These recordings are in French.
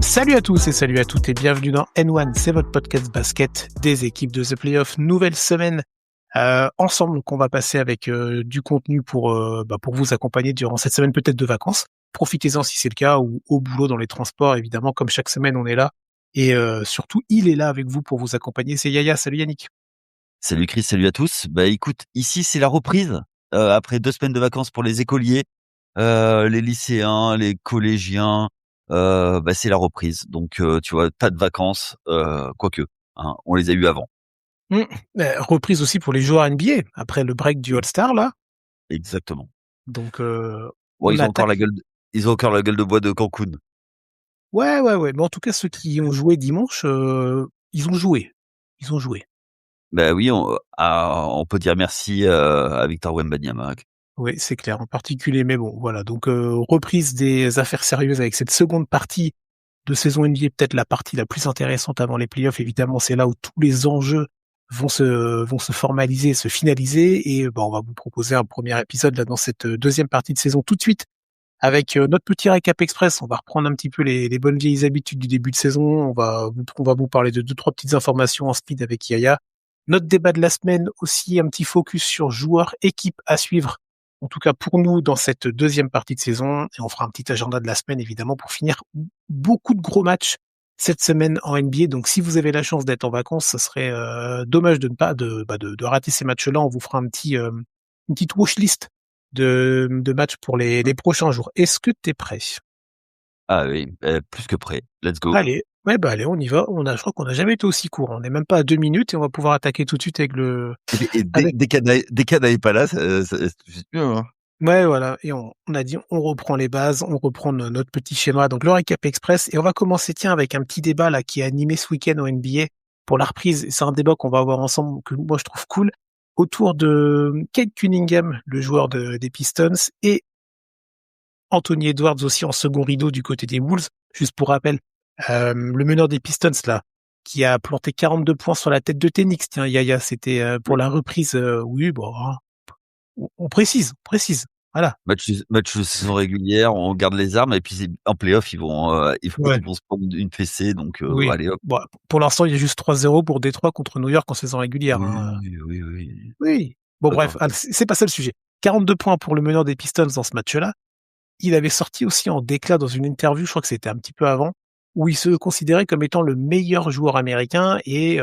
Salut à tous et salut à toutes et bienvenue dans N1, c'est votre podcast basket des équipes de The Playoff. Nouvelle semaine ensemble qu'on va passer avec du contenu pour vous accompagner durant cette semaine peut-être de vacances. Profitez-en si c'est le cas ou au boulot dans les transports évidemment, comme chaque semaine on est là et surtout il est là avec vous pour vous accompagner. C'est Yaya, salut Yannick. Salut Chris, salut à tous. Bah écoute, ici c'est la reprise. Après 2 semaines de vacances pour les écoliers, les lycéens, les collégiens, c'est la reprise. Donc tu vois, pas de vacances, quoique, hein, on les a eu avant. Reprise aussi pour les joueurs NBA après le break du All-Star là. Exactement. Donc Bon, on attaque. ils ont encore la gueule de bois de Cancun. Ouais. Mais en tout cas ceux qui ont joué dimanche, ils ont joué. Ils ont joué. Bah oui, on peut dire merci à Victor Wembanyama. Oui, c'est clair, en particulier, mais bon, voilà. Donc, reprise des affaires sérieuses avec cette seconde partie de saison NBA, peut-être la partie la plus intéressante avant les playoffs. Évidemment, c'est là où tous les enjeux vont se formaliser, se finaliser. Et on va vous proposer un premier épisode là dans cette deuxième partie de saison tout de suite avec notre petit récap express. On va reprendre un petit peu les bonnes vieilles habitudes du début de saison. On va vous parler de 2-3 petites informations en speed avec Yaya. Notre débat de la semaine aussi, un petit focus sur joueurs, équipes à suivre. En tout cas pour nous dans cette deuxième partie de saison. Et on fera un petit agenda de la semaine évidemment pour finir beaucoup de gros matchs cette semaine en NBA. Donc si vous avez la chance d'être en vacances, ce serait dommage de ne pas de rater ces matchs-là. On vous fera une petite watchlist de matchs pour les prochains jours. Est-ce que t'es prêt? Ah oui, plus que prêt. Let's go. Allez, allez, on y va. Je crois qu'on n'a jamais été aussi court. On n'est même pas à 2 minutes et on va pouvoir attaquer tout de suite avec Et dès, avec, dès qu'Anna est pas là, c'est tout de suite mieux. Hein. ouais, voilà. Et on a dit, on reprend les bases, on reprend notre petit schéma. Donc, le récap express. Et on va commencer, tiens, avec un petit débat, là, qui est animé ce week-end au NBA pour la reprise. C'est un débat qu'on va avoir ensemble, que moi, je trouve cool, autour de Kate Cunningham, le joueur des Pistons, et Anthony Edwards aussi en second rideau du côté des Wolves. Juste pour rappel, le meneur des Pistons là, qui a planté 42 points sur la tête de Tenix. Tiens, Yaya, c'était pour la reprise. Oui, bon, hein, on précise. Voilà. Match de saison régulière, on garde les armes et puis en playoff Ouais. ils vont se prendre une fessée donc Oui. allez hop. Bon, pour l'instant, il y a juste 3-0 pour Détroit contre New York en saison régulière. Hein. Oui. Oui. Bon, Pas bref, grave. c'est pas ça le sujet. 42 points pour le meneur des Pistons dans ce match-là. Il avait sorti aussi en déclat dans une interview, je crois que c'était un petit peu avant, où il se considérait comme étant le meilleur joueur américain et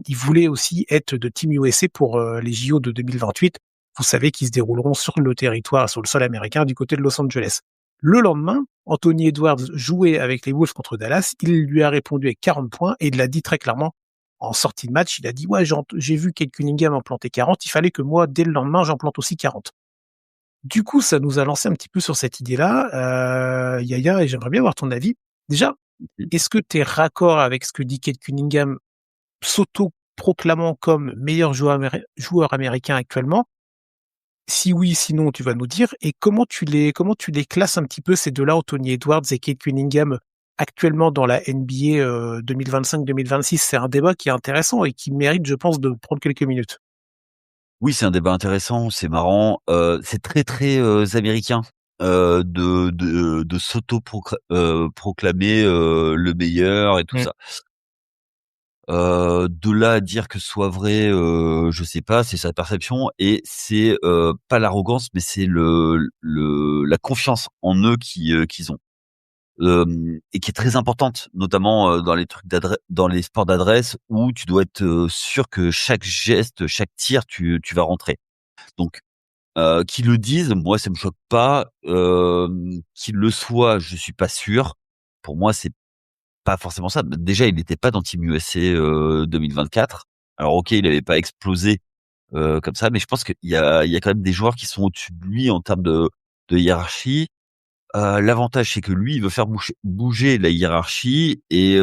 il voulait aussi être de Team USA pour les JO de 2028. Vous savez qu'ils se dérouleront sur le territoire, sur le sol américain du côté de Los Angeles. Le lendemain, Anthony Edwards jouait avec les Wolves contre Dallas. Il lui a répondu avec 40 points et il l'a dit très clairement en sortie de match. Il a dit ouais, j'ai vu Kate Cunningham en planter 40. Il fallait que moi, dès le lendemain, j'en plante aussi 40. Du coup, ça nous a lancé un petit peu sur cette idée-là, Yaya, et j'aimerais bien avoir ton avis. Déjà, est-ce que tu es raccord avec ce que dit Kate Cunningham, s'auto-proclamant comme meilleur joueur américain actuellement? Si oui, sinon, tu vas nous dire. Et comment tu les classes un petit peu ces deux-là, Anthony Edwards et Kate Cunningham, actuellement dans la NBA 2025-2026? C'est un débat qui est intéressant et qui mérite, je pense, de prendre quelques minutes. Oui, c'est un débat intéressant, c'est marrant, c'est très, très, américain, de proclamer, le meilleur et tout Mm. ça. De là à dire que ce soit vrai, je sais pas, c'est sa perception et c'est, pas l'arrogance, mais c'est la confiance en eux qu'ils ont. Et qui est très importante, notamment, dans les sports d'adresse où tu dois être, sûr que chaque geste, chaque tir, tu vas rentrer. Donc, qu'ils le disent, moi ça me choque pas, qu'il le soit, je suis pas sûr. Pour moi, c'est pas forcément ça. Déjà, il n'était pas dans Team USA, 2024. Alors OK, il avait pas explosé, comme ça, mais je pense qu'il y a quand même des joueurs qui sont au-dessus de lui en termes de hiérarchie. L'avantage, c'est que lui, il veut faire bouger la hiérarchie et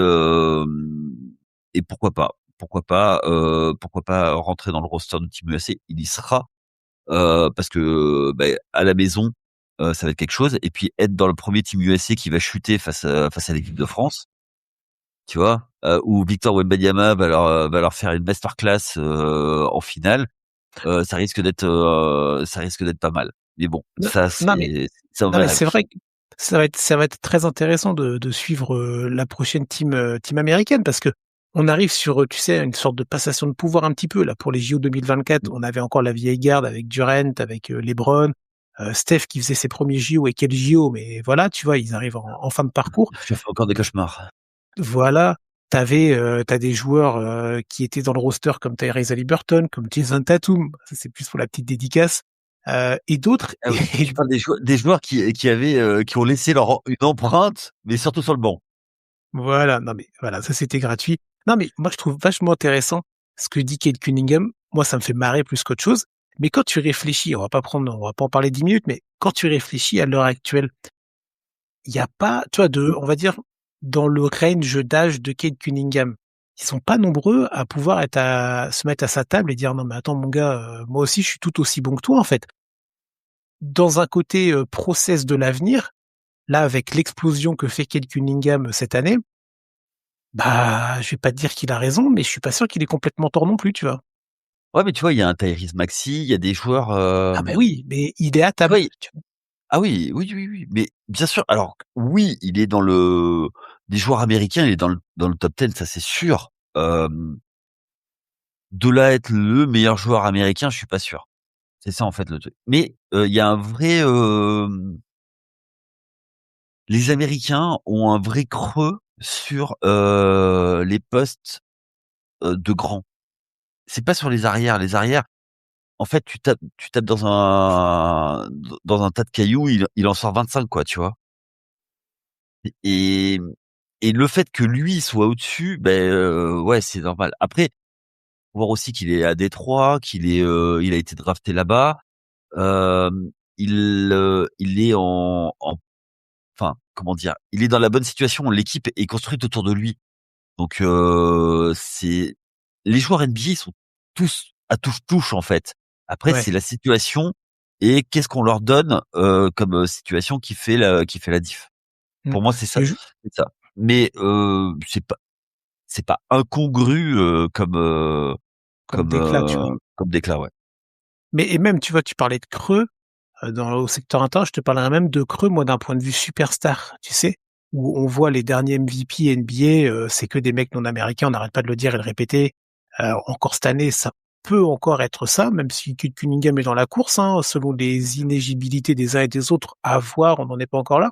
pourquoi pas rentrer dans le roster de Team USA. Il y sera, parce que, à la maison, ça va être quelque chose et puis être dans le premier Team USA qui va chuter face à l'équipe de France, tu vois? Où Victor Wembanyama va leur faire une masterclass, en finale, ça risque d'être pas mal. Mais bon, Non, non, mais ça on non, mais verra. c'est vrai. Ça va être très intéressant de suivre, la prochaine team américaine parce qu'on arrive sur, tu sais, une sorte de passation de pouvoir un petit peu là pour les JO 2024. Mmh. On avait encore la vieille garde avec Durant, avec, LeBron, Steph qui faisait ses premiers JO et quels JO, mais voilà, tu vois, ils arrivent en fin de parcours. Je fais encore des cauchemars. Voilà, t'as des joueurs, qui étaient dans le roster comme Tyrese Haliburton, comme Jason Tatum, ça c'est plus pour la petite dédicace, et d'autres Ah oui, et tu parles des joueurs qui avaient, qui ont laissé une empreinte, mais surtout sur le banc. voilà, non mais voilà, ça c'était gratuit. Non mais moi je trouve vachement intéressant ce que dit Kate Cunningham. Moi ça me fait marrer plus qu'autre chose. Mais quand tu réfléchis, on va pas en parler 10 minutes, mais quand tu réfléchis à l'heure actuelle, il y a pas, tu vois, on va dire, dans le range d'âge de Kate Cunningham, ils sont pas nombreux à pouvoir se mettre à sa table et dire non mais attends mon gars, moi aussi je suis tout aussi bon que toi en fait. Dans un côté process de l'avenir, là avec l'explosion que fait Kate Cunningham cette année, bah, je vais pas te dire qu'il a raison, mais je suis pas sûr qu'il ait complètement tort non plus, tu vois? Ouais, mais tu vois, il y a un Tyrese Maxey, il y a des joueurs, Ah bah oui, mais il est à tu vois, table, tu vois? ah oui, oui, oui, oui, mais bien sûr, alors oui, il est dans le des joueurs américains, il est dans le top 10, ça c'est sûr. De là à être le meilleur joueur américain, je suis pas sûr. C'est ça en fait le truc. Mais, il y a un vrai, les Américains ont un vrai creux sur, les postes, de grands. C'est pas sur les arrières. Les arrières, en fait, tu tapes dans un tas de cailloux, il en sort 25 quoi, tu vois? Et et le fait que lui soit au-dessus, beh, ouais, c'est normal. Après, faut voir aussi qu'il est à Détroit, il a été drafté là-bas. Il est enfin, comment dire? Il est dans la bonne situation. L'équipe est construite autour de lui. Donc, c'est les joueurs NBA sont tous à touche-touche, en fait. Après, Ouais, c'est la situation et qu'est-ce qu'on leur donne, comme, situation qui fait la diff. mmh. Pour moi, c'est ça, Et je c'est ça. Mais, c'est pas incongru, Comme déclat, tu vois? comme déclat, ouais. Mais et même, tu vois, tu parlais de creux, au secteur intérieur, je te parlerais même de creux, moi, d'un point de vue superstar, tu sais? Où on voit les derniers MVP NBA, c'est que des mecs non américains, on n'arrête pas de le dire et de le répéter. Encore cette année, ça peut encore être ça, même si Cade Cunningham est dans la course, hein, selon les inéligibilités des uns et des autres, à voir, on n'en est pas encore là.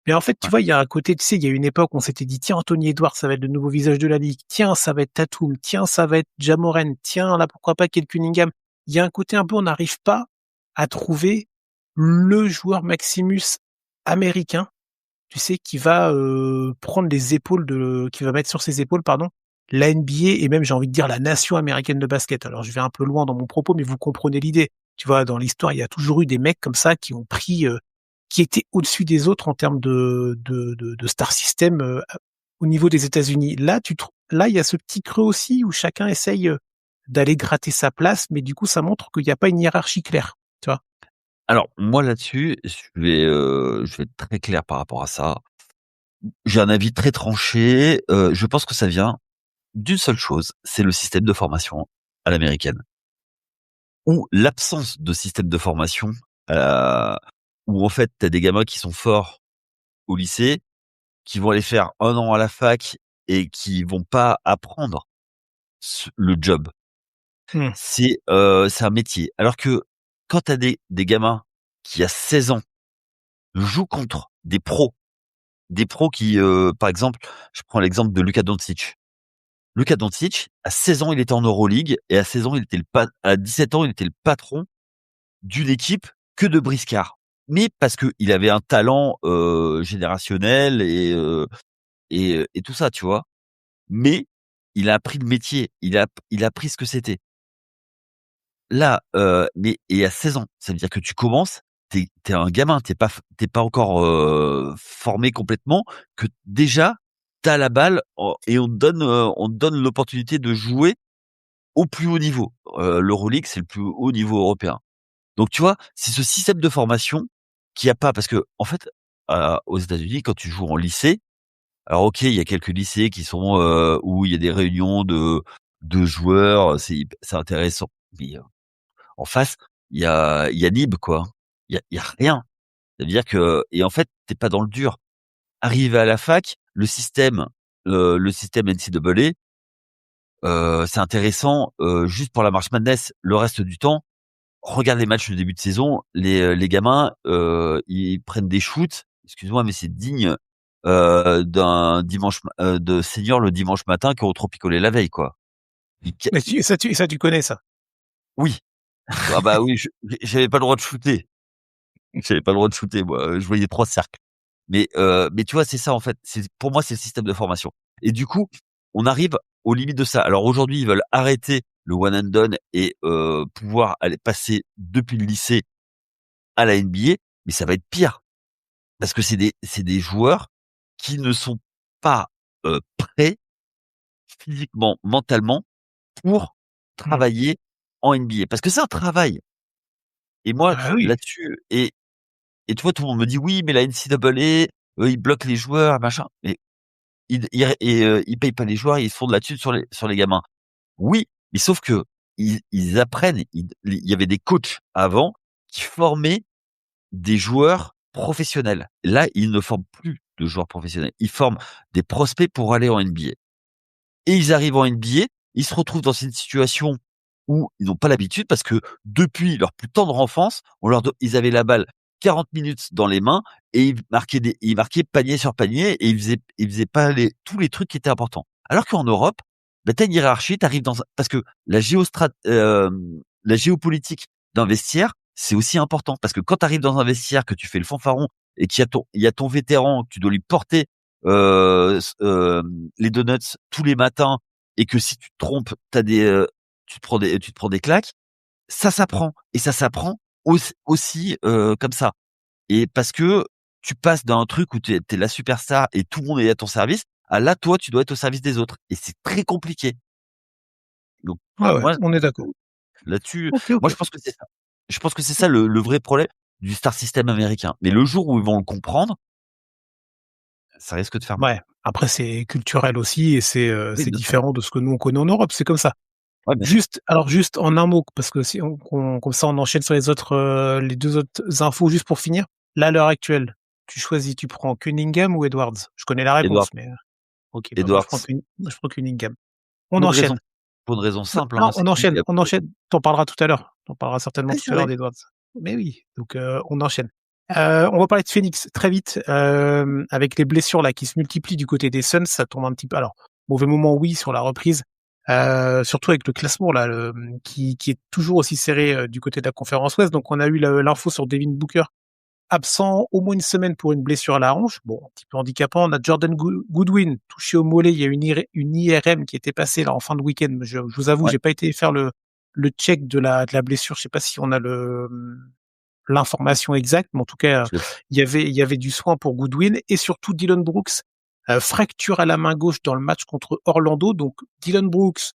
Mais en fait, tu Ouais. vois, il y a un côté, tu sais, il y a une époque où on s'était dit: «Tiens, Anthony Edwards, ça va être le nouveau visage de la ligue. Tiens, ça va être Tatum. Tiens, ça va être Ja Morant. Tiens, là, pourquoi pas Cade Cunningham». Il y a un côté un peu, on n'arrive pas à trouver le joueur Maximus américain, tu sais, qui va, prendre les épaules qui va mettre sur ses épaules, pardon, la NBA et même, j'ai envie de dire, la nation américaine de basket. Alors, je vais un peu loin dans mon propos, mais vous comprenez l'idée. Tu vois, dans l'histoire, il y a toujours eu des mecs comme ça qui ont pris, qui étaient au-dessus des autres en termes de star system, au niveau des États-Unis. Là, il y a ce petit creux aussi où chacun essaye, d'aller gratter sa place, mais du coup, ça montre qu'il y a pas une hiérarchie claire, tu vois? Alors moi, là-dessus, je vais être très clair par rapport à ça. J'ai un avis très tranché, je pense que ça vient d'une seule chose, c'est le système de formation à l'américaine. Ou l'absence de système de formation, heu, où en fait, tu as des gamins qui sont forts au lycée, qui vont aller faire 1 an à la fac et qui vont pas apprendre le job. Mmh. C'est un métier. Alors que quand tu as des gamins qui à 16 ans jouent contre des pros qui, par exemple, je prends l'exemple de Luka Doncic. Luka Doncic, à 16 ans, il était en Euroleague et à 16 ans, à 17 ans, il était le patron d'une équipe que de briscards. Mais parce qu'il avait un talent, générationnel et tout ça, tu vois? Mais il a appris le métier, il a appris ce que c'était. Là, mais et à 16 ans, ça veut dire que tu commences, tu es un gamin, tu es pas encore, formé complètement, que déjà, tu as la balle en et on te donne l'opportunité de jouer au plus haut niveau. L'Euroleague, c'est le plus haut niveau européen. Donc tu vois, c'est ce système de formation qu'il y a pas parce qu'en fait, aux États-Unis, quand tu joues en lycée, alors OK, il y a quelques lycées qui sont, où il y a des réunions de joueurs, c'est intéressant. Mais, en face, il y a Nîmes, quoi. Il y a rien. C'est-à-dire que et en fait, t'es pas dans le dur. Arrivé à la fac, le système NCAA, c'est intéressant, juste pour la March Madness. Le reste du temps, regarde les matchs de début de saison, les gamins, ils prennent des shoots, excuse-moi, mais c'est digne, d'un dimanche de senior le dimanche matin qui ont trop picolé la veille, quoi. Ils ca Mais tu connais ça. Oui. Ah bah oui, j'avais pas le droit de shooter. J'avais pas le droit de shooter moi, je voyais 3 cercles. Mais tu vois, c'est ça en fait. C'est pour moi, c'est le système de formation. Et du coup, on arrive aux limites de ça. Alors aujourd'hui, ils veulent arrêter le one and done et pouvoir aller passer depuis le lycée à la NBA, mais ça va être pire parce que c'est des joueurs qui ne sont pas prêts physiquement, mentalement pour Mmh. travailler en NBA parce que c'est un travail. Et moi Ah bah oui. là-dessus et tu vois, tout le monde me dit: «Oui, mais la NCAA, ils bloquent les joueurs, machin». Mais ils payent pas les joueurs, ils font de la thune sur les gamins. Oui, mais sauf que ils apprennent, il y avait des coachs avant qui formaient des joueurs professionnels. Là, ils ne forment plus de joueurs professionnels. Ils forment des prospects pour aller en NBA. Et ils arrivent en NBA, ils se retrouvent dans une situation où ils n'ont pas l'habitude parce que depuis leur plus tendre enfance, ils avaient la balle 40 minutes dans les mains et ils marquaient panier sur panier et ils faisaient pas tous les trucs qui étaient importants. Alors qu'en Europe, bah, t'as une hiérarchie, t'arrives parce que la géopolitique d'un vestiaire, c'est aussi important parce que quand tu arrives dans un vestiaire, que tu fais le fanfaron et qu'il y a ton vétéran, que tu dois lui porter les donuts tous les matins et que si tu te trompes, tu te prends des claques, ça s'apprend et ça s'apprend aussi comme ça. Et parce que tu passes d'un truc où t'es la superstar et tout le monde est à ton service, à là, toi, tu dois être au service des autres et c'est très compliqué. Donc Ouais, ouais, moi, on est d'accord. là-dessus, OK, moi, OK. je pense que c'est ça. Je pense que c'est ça le vrai problème du star system américain. Mais le jour où ils vont le comprendre, ça risque de faire mal. Ouais. Après, c'est culturel aussi et Oui, c'est bien sûr. différent de ce que nous on connaît en Europe, c'est comme ça. Ouais, bien sûr. Juste en un mot, parce que si comme ça on enchaîne sur les 2 autres infos juste pour finir. Là, à l'heure actuelle, tu prends Cunningham ou Edwards? Je connais la réponse, Edward mais OK, bah, Edwards, moi je prends Cunningham. On pour une raison enchaîne. pour une raison Non, simple, non, hein, c'est on qui enchaîne, a on enchaîne. Tu en parleras tout à l'heure. Tu en parleras certainement ouais, tout c'est à l'heure vrai. d'Edwards. Mais oui, donc on enchaîne. On va parler de Phoenix très vite, avec les blessures là qui se multiplient du côté des Suns, ça tombe un petit peu alors, mauvais moment oui sur la reprise, surtout avec le classement là, qui est toujours aussi serré, du côté de la conférence Ouest. Donc on a eu l'info sur Devin Booker, absent au moins une semaine pour une blessure à la hanche. Bon, un petit peu handicapant. On a Jordan Goodwin, touché au mollet. Il y a une IRM qui était passée là en fin de week-end. Je vous avoue, Ouais, j'ai pas été faire le check de la blessure. Je sais pas si on a l'information exacte, mais en tout cas, je l'ai pas. il y avait du soin pour Goodwin et surtout Dylan Brooks, fracture à la main gauche dans le match contre Orlando. Donc Dylan Brooks,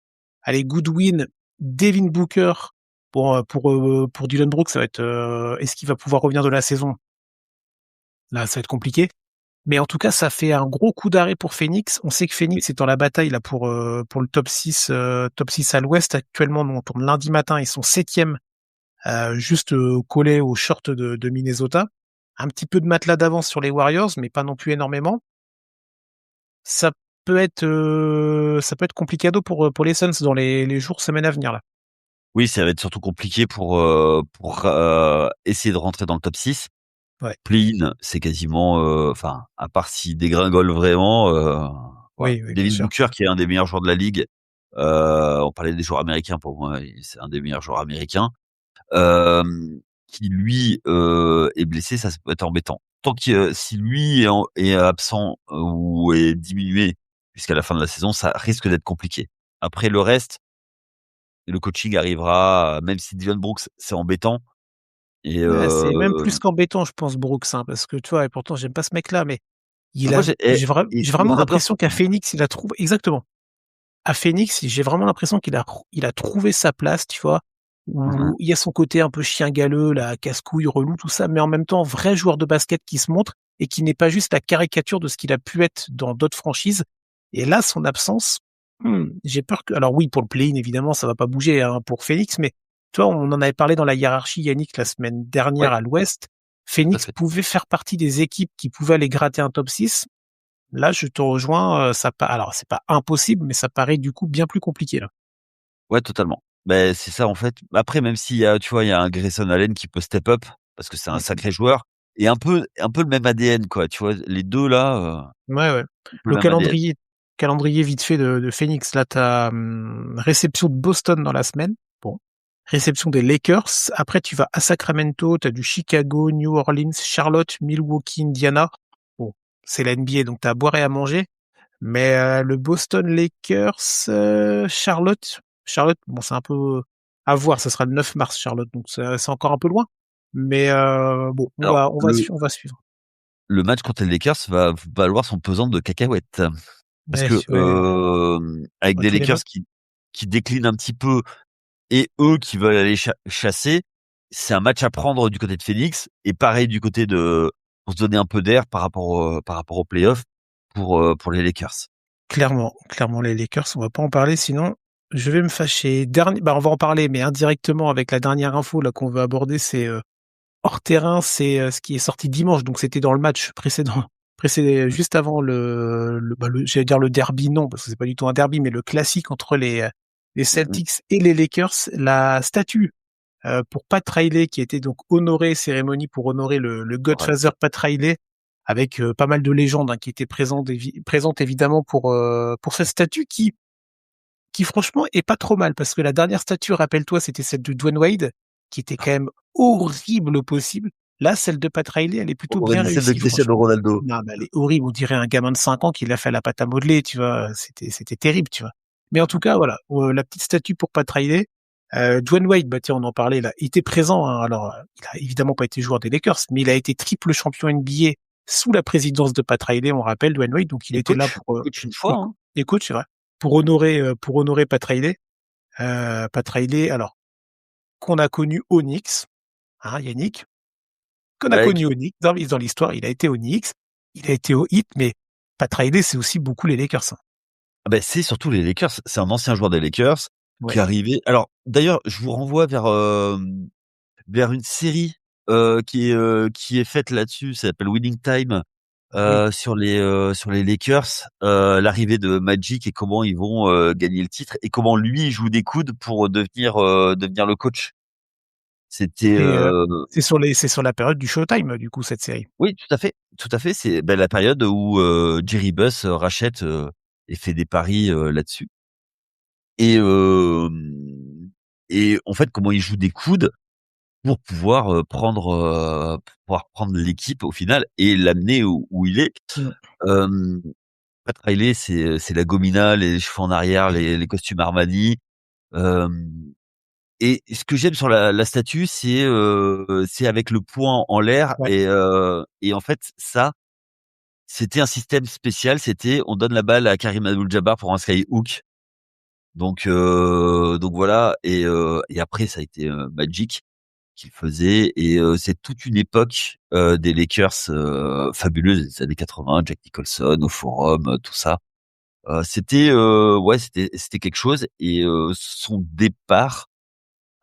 allez Goodwin, Devin Booker. Pour Dylan Brooks, ça va être. Est-ce qu'il va pouvoir revenir de la saison? Là, ça va être compliqué. Mais en tout cas, ça fait un gros coup d'arrêt pour Phoenix. On sait que Oui, Phoenix est dans la bataille là pour le top 6 à l'Ouest actuellement. Nous, on tourne lundi matin, ils sont septième, juste collés au short de Minnesota. Un petit peu de matelas d'avance sur les Warriors, mais pas non plus énormément. Ça ça peut être complicado pour les Suns dans les jours, semaines à venir là. oui, ça va être surtout compliqué pour essayer de rentrer dans le top 6. Ouais. Play-in, c'est quasiment, enfin, à part s'il dégringole vraiment, voilà. Oui, oui, bien Devin sûr. Booker, qui est un des meilleurs joueurs de la ligue, on parlait des joueurs américains, pour moi, c'est un des meilleurs joueurs américains, qui lui, est blessé, ça peut être embêtant. Si lui est absent ou est diminué jusqu'à la fin de la saison, ça risque d'être compliqué. Après le reste, le coaching arrivera, même si Dylan Brooks, c'est embêtant et Ouais, c'est même plus qu'embêtant, je pense, Brooks, hein, parce que tu vois, et pourtant j'aime pas ce mec-là, mais moi j'ai j'ai il vraiment j'adore l'impression ce qu'à mec. Phoenix, il a trouvé exactement. À Phoenix, j'ai vraiment l'impression qu'il a trouvé sa place, tu vois, Mmh mh. où il y a son côté un peu chien galeux, là, casse-couille, relou, tout ça, mais en même temps, vrai joueur de basket qui se montre et qui n'est pas juste la caricature de ce qu'il a pu être dans d'autres franchises. Et là, son absence, j'ai peur que, alors oui, pour le play-in, évidemment, ça va pas bouger, hein, pour Phoenix, mais tu vois, on en avait parlé dans la hiérarchie, Yannick, la semaine dernière Ouais. à l'Ouest. Tout à Phoenix fait. pouvait faire partie des équipes qui pouvaient aller gratter un top 6. Là, je te rejoins, alors c'est pas impossible, mais ça paraît du coup bien plus compliqué là. Ouais, totalement. Ben c'est ça en fait. Après, même s'il y a, tu vois, il y a un Grayson Allen qui peut step up parce que c'est un Mm. sacré joueur et un peu le même ADN quoi. Tu vois, les deux là, Ouais, ouais. un peu Le le même ADN. calendrier vite fait de Phoenix. Là, t'as réception de Boston dans la semaine. Bon, réception des Lakers. Après, tu vas à Sacramento. T'as du Chicago, New Orleans, Charlotte, Milwaukee, Indiana. Bon, c'est la NBA, donc t'as à boire et à manger. Mais le Boston Lakers, Charlotte, bon, c'est un peu à voir. Ça sera le 9 mars, Charlotte, donc c'est encore un peu loin. Mais bon, Alors on va suivre. le match contre les Lakers va valoir son pesant de cacahuètes parce Ouais, que ouais, avec ouais, des tous les Lakers matchs. qui déclinent un petit peu et eux qui veulent aller chasser, c'est un match à prendre du côté de Phoenix et pareil du côté de pour se donner un peu d'air par rapport aux playoffs pour les Lakers. Clairement, les Lakers, on va pas en parler, sinon je vais me fâcher. Bah, on va en parler, mais indirectement avec la dernière info là qu'on veut aborder, c'est hors terrain, c'est ce qui est sorti dimanche, donc c'était dans le match précédent, juste avant j'allais dire le derby, non, parce que c'est pas du tout un derby, mais le classique entre les Mmh. Celtics et les Lakers, la statue pour Pat Riley, qui était donc honoré, cérémonie pour honorer le Ouais. Godfather Pat Riley, avec pas mal de légendes qui étaient présentes évidemment pour cette statue qui franchement est pas trop mal, parce que la dernière statue, rappelle-toi, c'était celle de Dwayne Wade, qui était quand même horrible au possible. Là, celle de Pat Riley, elle est On plutôt aurait bien dit celle de réussie, Cristiano franchement. Ronaldo. Non, mais elle est horrible. On dirait un gamin de 5 ans qui l'a fait à la pâte à modeler, tu vois. C'était terrible, tu vois. Mais en tout cas, voilà, la petite statue pour Pat Riley. Dwayne Wade, bah tiens, on en parlait là, il était présent, hein. Alors, il a évidemment pas été joueur des Lakers, mais il a été triple champion NBA sous la présidence de Pat Riley, on rappelle, Dwayne Wade, donc il Et était là coach une fois, hein. écoute, c'est vrai, pour honorer Pat Riley. Pat Riley, alors, qu'on a connu au Knicks, hein, Yannick, qu'on a Ouais, connu au Knicks, dans l'histoire, il a été au Knicks, il a été au Heat, mais Pat Riley, c'est aussi beaucoup les Lakers, hein. ah bah, c'est surtout les Lakers. C'est un ancien joueur des Lakers qui Ouais, est arrivé. Alors d'ailleurs, je vous renvoie vers une série qui est faite là-dessus. Ça s'appelle Winning Time oui. sur les Lakers. L'arrivée de Magic et comment ils vont gagner le titre et comment lui il joue des coudes pour devenir le coach. C'était Et c'est sur la période du Showtime, du coup, cette série. oui, tout à fait. C'est ben, la période où Jerry Buss rachète et fait des paris là-dessus. Et et en fait, comment il joue des coudes pour pouvoir prendre l'équipe au final et l'amener où il est. Mm. Hem, Pat Riley, c'est la gomina, les cheveux en arrière, les costumes Armani. Hem et ce que j'aime sur la statue, c'est avec le poing en l'air Ouais. et en fait, ça, c'était un système spécial. C'était on donne la balle à Karim Abdul-Jabbar pour un skyhook. Donc voilà et après ça a été Magic qu'il faisait et c'est toute une époque des Lakers fabuleuse des années 80, Jack Nicholson au Forum, tout ça. C'était quelque chose et son départ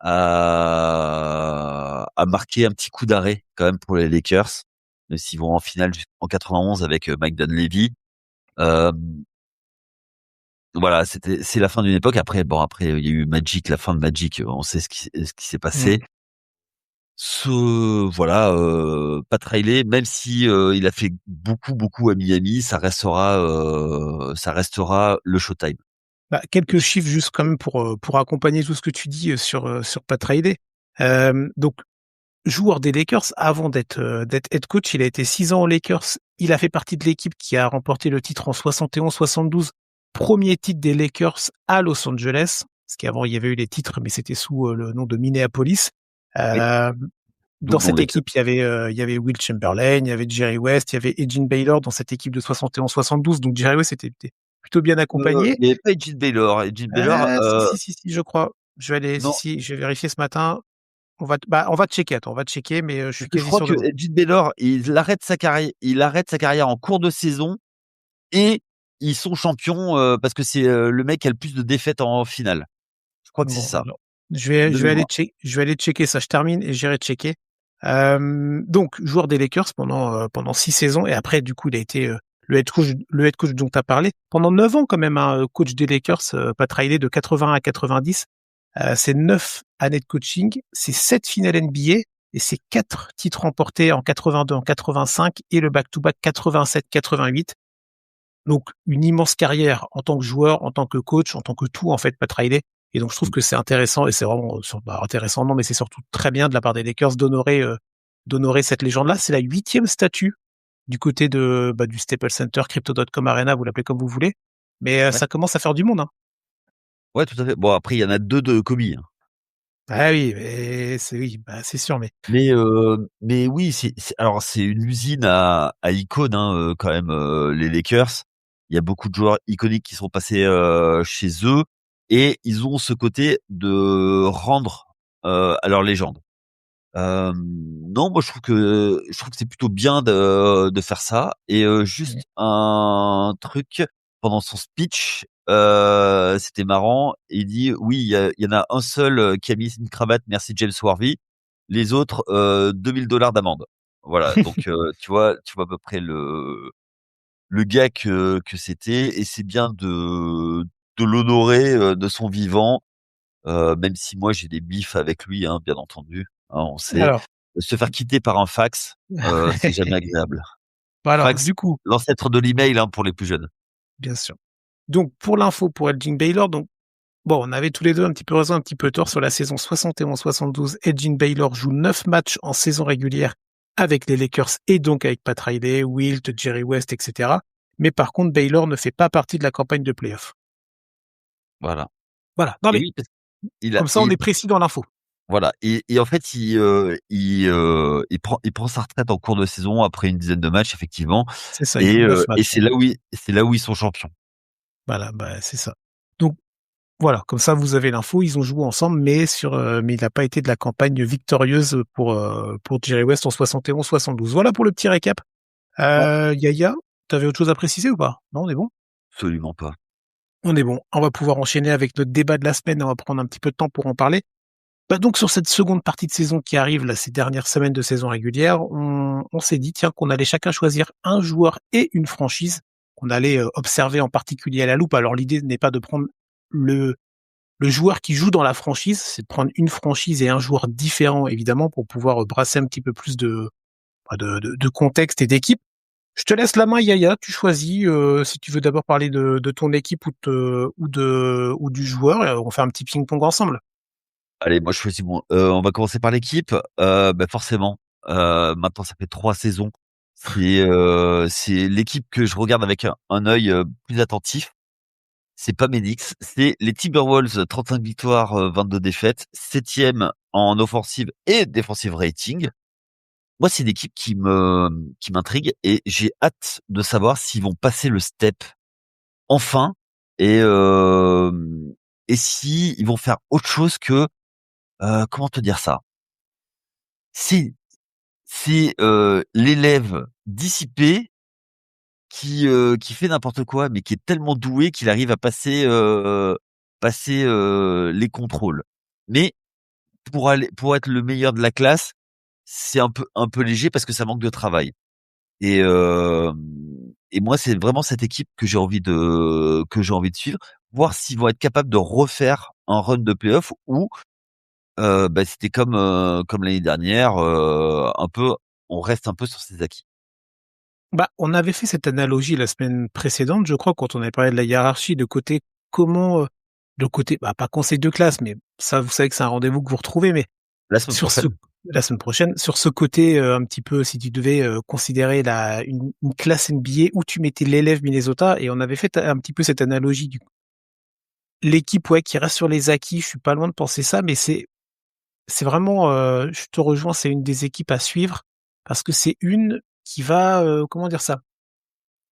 a marqué un petit coup d'arrêt quand même pour les Lakers, même s'ils vont en finale en 91 avec Mike Dunleavy. Hem Voilà, c'est la fin d'une époque. Après, bon, après, il y a eu Magic, la fin de Magic, on sait ce qui s'est Mm. passé. Voilà, Pat Riley, même si, il a fait beaucoup à Miami, ça restera le Showtime. Bah, quelques chiffres juste quand même pour accompagner tout ce que tu dis sur Pat Riley. Donc, joueur des Lakers, avant d'être head coach, il a été 6 ans aux Lakers. Il a fait partie de l'équipe qui a remporté le titre en 71-72. Premier titre des Lakers à Los Angeles. Parce qu'avant, il y avait eu les titres, mais c'était sous le nom de Minneapolis. Oui, Euh, d'où dans le nom cette Lakers. équipe, il y avait Will Chamberlain, il y avait Jerry West, il y avait Elgin Baylor dans cette équipe de 71-72. Donc Jerry West était plutôt bien accompagné. Il y avait pas Elgin Baylor. Elgin Baylor, Si, je crois. non, Je vais vérifier ce matin. On va checker. Attends, on va checker, mais je suis parce que je quasi crois sûr que de. Elgin Baylor, il arrête sa carrière en cours de saison et ils sont champions, parce que c'est, le mec qui a le plus de défaites en finale. Je crois que c'est Bon, ça, alors, de je vais aller mémoire. checker ça. Je termine et j'irai checker. Donc joueur des Lakers pendant 6 saisons et après du coup il a été le head coach dont tu as parlé pendant 9 ans quand même, hein, coach des Lakers, Pat Riley de 80 à 90. C'est 9 années de coaching, c'est 7 finales NBA et c'est 4 titres remportés en 82, en 85 et le back-to-back 87-88. Donc une immense carrière en tant que joueur, en tant que coach, en tant que tout en fait, Pat Riley. Et donc je trouve que c'est intéressant et c'est vraiment intéressant, non, mais c'est surtout très bien de la part des Lakers d'honorer cette légende-là. C'est la 8e statue du côté du Staples Center, Crypto.com Arena, vous l'appelez comme vous voulez. Mais Ouais. ça commence à faire du monde, hein. Ouais, tout à fait. Bon, après, il y en a 2 de Kobe, hein. Ah oui, mais c'est sûr, mais Mais oui, alors c'est une usine à icônes, hein, quand même, les Lakers. Il y a beaucoup de joueurs iconiques qui sont passés, chez eux et ils ont ce côté de rendre, à leur légende. Hem, non, moi je trouve que c'est plutôt bien de faire ça et juste un truc, pendant son speech, c'était marrant, il dit: «Oui, il y en a un seul, qui a mis une cravate, merci James Worthy. Les autres, $2000 d'amende». Voilà, donc tu vois à peu près le gars que c'était et c'est bien de l'honorer, de son vivant. Même si moi j'ai des bifs avec lui, hein, bien entendu, hein, on sait. alors, Se faire quitter par un fax, c'est jamais agréable. alors Fax, du coup, l'ancêtre de l'email, hein, pour les plus jeunes. bien sûr. Donc pour l'info pour Elgin Baylor, donc bon, on avait tous les deux un petit peu raison, un petit peu tort sur la saison 71-72. Elgin Baylor joue 9 matchs en saison régulière avec les Lakers et donc avec Pat Riley, Wilt, Jerry West, etc. Mais par contre, Baylor ne fait pas partie de la campagne de playoff. Voilà. Voilà. Non Et mais oui, parce qu'il a comme ça, on est précis dans l'info. voilà et en fait, il prend sa retraite en cours de saison après une dizaine de matchs effectivement C'est ça, il et joue 9 c'est matchs. là où ils sont champions. Voilà, c'est ça. Donc voilà, comme ça vous avez l'info, ils ont joué ensemble, mais il n'a pas été de la campagne victorieuse pour Jerry West en 71-72. Voilà pour le petit récap. Non, Yaya, t'avais autre chose à préciser ou pas? Non, on est bon? absolument pas. On est bon. On va pouvoir enchaîner avec notre débat de la semaine. On va prendre un petit peu de temps pour en parler. Donc sur cette seconde partie de saison qui arrive, là, ces dernières semaines de saison régulière, on s'est dit, tiens, qu'on allait chacun choisir un joueur et une franchise qu'on allait observer en particulier à la loupe. Alors l'idée n'est pas de prendre le, le joueur qui joue dans la franchise, c'est de prendre une franchise et un joueur différent, évidemment, pour pouvoir brasser un petit peu plus de contexte et d'équipe. Je te laisse la main, Yaya. Tu choisis si tu veux d'abord parler de ton équipe ou du joueur. Et on fait un petit ping-pong ensemble. Allez, moi je choisis on va commencer par l'équipe. Forcément, maintenant ça fait 3 saisons. C'est l'équipe que je regarde avec un œil, plus attentif. C'est pas mes Knicks, c'est les Timberwolves, 35 victoires, 22 défaites, 7e en offensive et defensive rating. Moi, c'est une équipe qui m'intrigue et j'ai hâte de savoir s'ils vont passer le step enfin et hem et si ils vont faire autre chose que, comment te dire ça? C'est l'élève dissipé qui fait n'importe quoi, mais qui est tellement doué qu'il arrive à passer les contrôles. Mais pour être le meilleur de la classe, c'est un peu léger parce que ça manque de travail. Et moi, c'est vraiment cette équipe que j'ai envie de suivre, voir s'ils vont être capables de refaire un run de play-off ou c'était comme l'année dernière, un peu on reste un peu sur ses acquis. On avait fait cette analogie la semaine précédente, je crois, quand on avait parlé de la hiérarchie, de côté comment, de côté, pas conseil de classe, mais ça, vous savez que c'est un rendez-vous que vous retrouvez, mais La semaine sur ce, prochaine. la semaine prochaine, sur ce côté un petit peu, si tu devais considérer une classe NBA où tu mettais l'élève Minnesota, et on avait fait un petit peu cette analogie du l'équipe ouais qui reste sur les acquis. Je suis pas loin de penser ça, mais c'est vraiment, je te rejoins, c'est une des équipes à suivre parce que c'est une qui va, comment dire ça,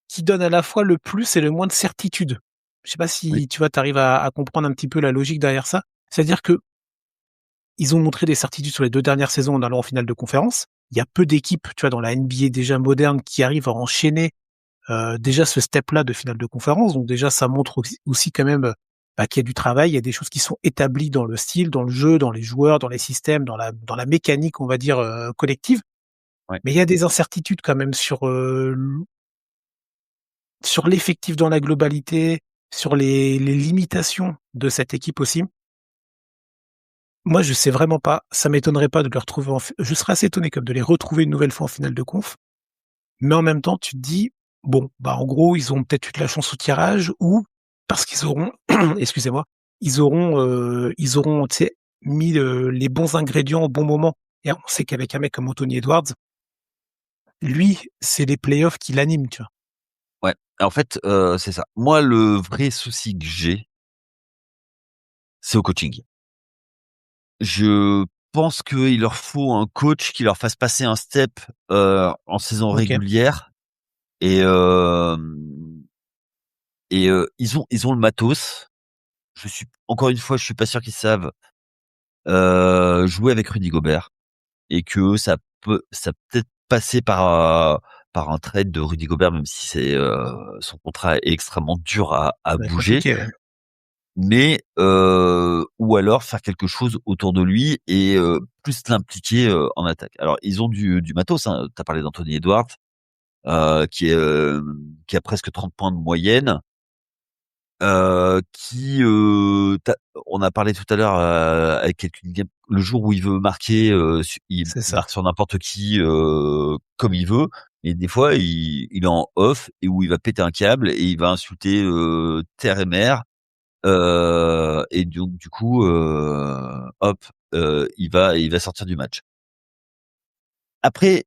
qui donne à la fois le plus et le moins de certitude. Je sais pas Oui. si tu vois, t'arrives à comprendre un petit peu la logique derrière ça. C'est-à-dire que ils ont montré des certitudes sur les 2 dernières saisons en allant en finale de conférence. Il y a peu d'équipes, tu vois, dans la NBA déjà moderne qui arrivent à enchaîner déjà ce step-là de finale de conférence. Donc déjà, ça montre aussi quand même qu'il y a du travail, il y a des choses qui sont établies dans le style, dans le jeu, dans les joueurs, dans les systèmes, dans la mécanique, on va dire, collective. Ouais. Mais il y a des incertitudes quand même sur l'effectif dans la globalité, sur les limitations de cette équipe aussi. Moi, je sais vraiment pas. Ça m'étonnerait pas de les retrouver je serais assez étonné comme de les retrouver une nouvelle fois en finale de conf. Mais en même temps, tu te dis, bon, bah, en gros, ils ont peut-être eu de la chance au tirage ou parce qu'ils auront, excusez-moi, ils auront, tu sais, mis les bons ingrédients au bon moment. Et on sait qu'avec un mec comme Anthony Edwards, lui, c'est les playoffs qui l'animent, tu vois. Ouais. En fait, c'est ça. Moi, le vrai souci que j'ai, c'est au coaching. Je pense qu'il leur faut un coach qui leur fasse passer un step, en saison Ok, régulière et ils ont le matos. Je suis pas sûr qu'ils savent, jouer avec Rudy Gobert et que ça peut-être passer par un trade de Rudy Gobert, même si son contrat est extrêmement dur à ouais, bouger. compliqué, ouais. Mais ou alors faire quelque chose autour de lui et plus l'impliquer, en attaque. Alors ils ont du matos, hein. Tu as parlé d'Anthony Edwards, qui a presque 30 points de moyenne, qui, tu on a parlé tout à l'heure, avec quelqu'un le jour où il veut marquer, C'est il ça. marque sur n'importe qui, comme il veut et des fois il est en off et où il va péter un câble et il va insulter, terre et mer. Et donc du coup, hop, il va sortir du match. Après,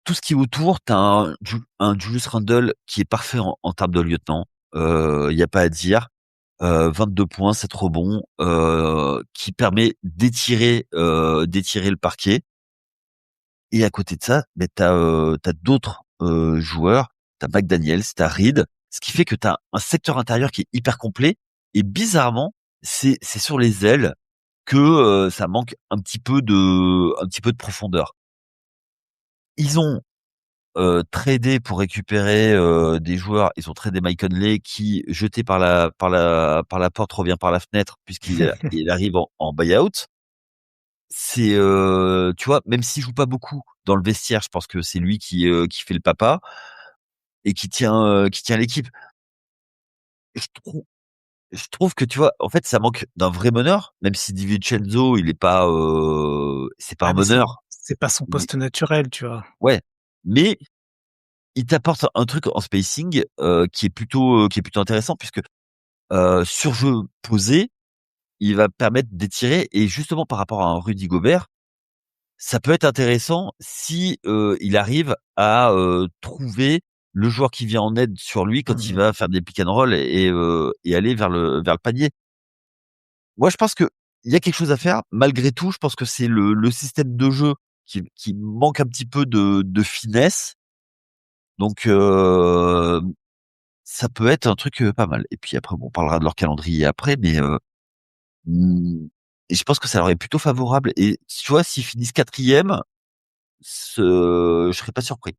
tout ce qui est autour, tu as un Julius Randle qui est parfait en termes de lieutenant. Il y a pas à dire. 22 points, c'est trop bon, qui permet d'étirer le parquet. Et à côté de ça, beh, tu d'autres, joueurs. Tu as McDaniels, tu as Reed, ce qui fait que tu as un secteur intérieur qui est hyper complet et bizarrement, c'est sur les ailes que, ça manque un petit peu de profondeur. Ils ont, tradé pour récupérer, des joueurs. Ils ont tradé Mike Conley qui, jeté par la porte, revient par la fenêtre il arrive en buy-out. Tu vois, même s'il joue pas beaucoup dans le vestiaire, je pense que c'est lui qui fait le papa et qui tient l'équipe. Je trouve je trouve que, tu vois, en fait, ça manque d'un vrai meneur, même si DiVincenzo, il est pas, c'est pas Ah, un mais meneur, c'est pas son mais poste naturel, tu vois. ouais, mais il t'apporte un truc en spacing, qui est plutôt intéressant puisque, sur jeu posé, il va permettre d'étirer et justement par rapport à un Rudy Gobert, ça peut être intéressant si, il arrive à, trouver le joueur qui vient en aide sur lui quand il Mmh. va faire des pick and roll et aller vers le panier. Moi, je pense qu'il y a quelque chose à faire. Malgré tout, je pense que c'est le système de jeu qui manque un petit peu de finesse. Donc, ça peut être un truc, pas mal. Et puis après, bon, on parlera de leur calendrier après, mais, mmh et je pense que ça leur est plutôt favorable et tu vois, s'ils finissent 4e, je serais pas surpris.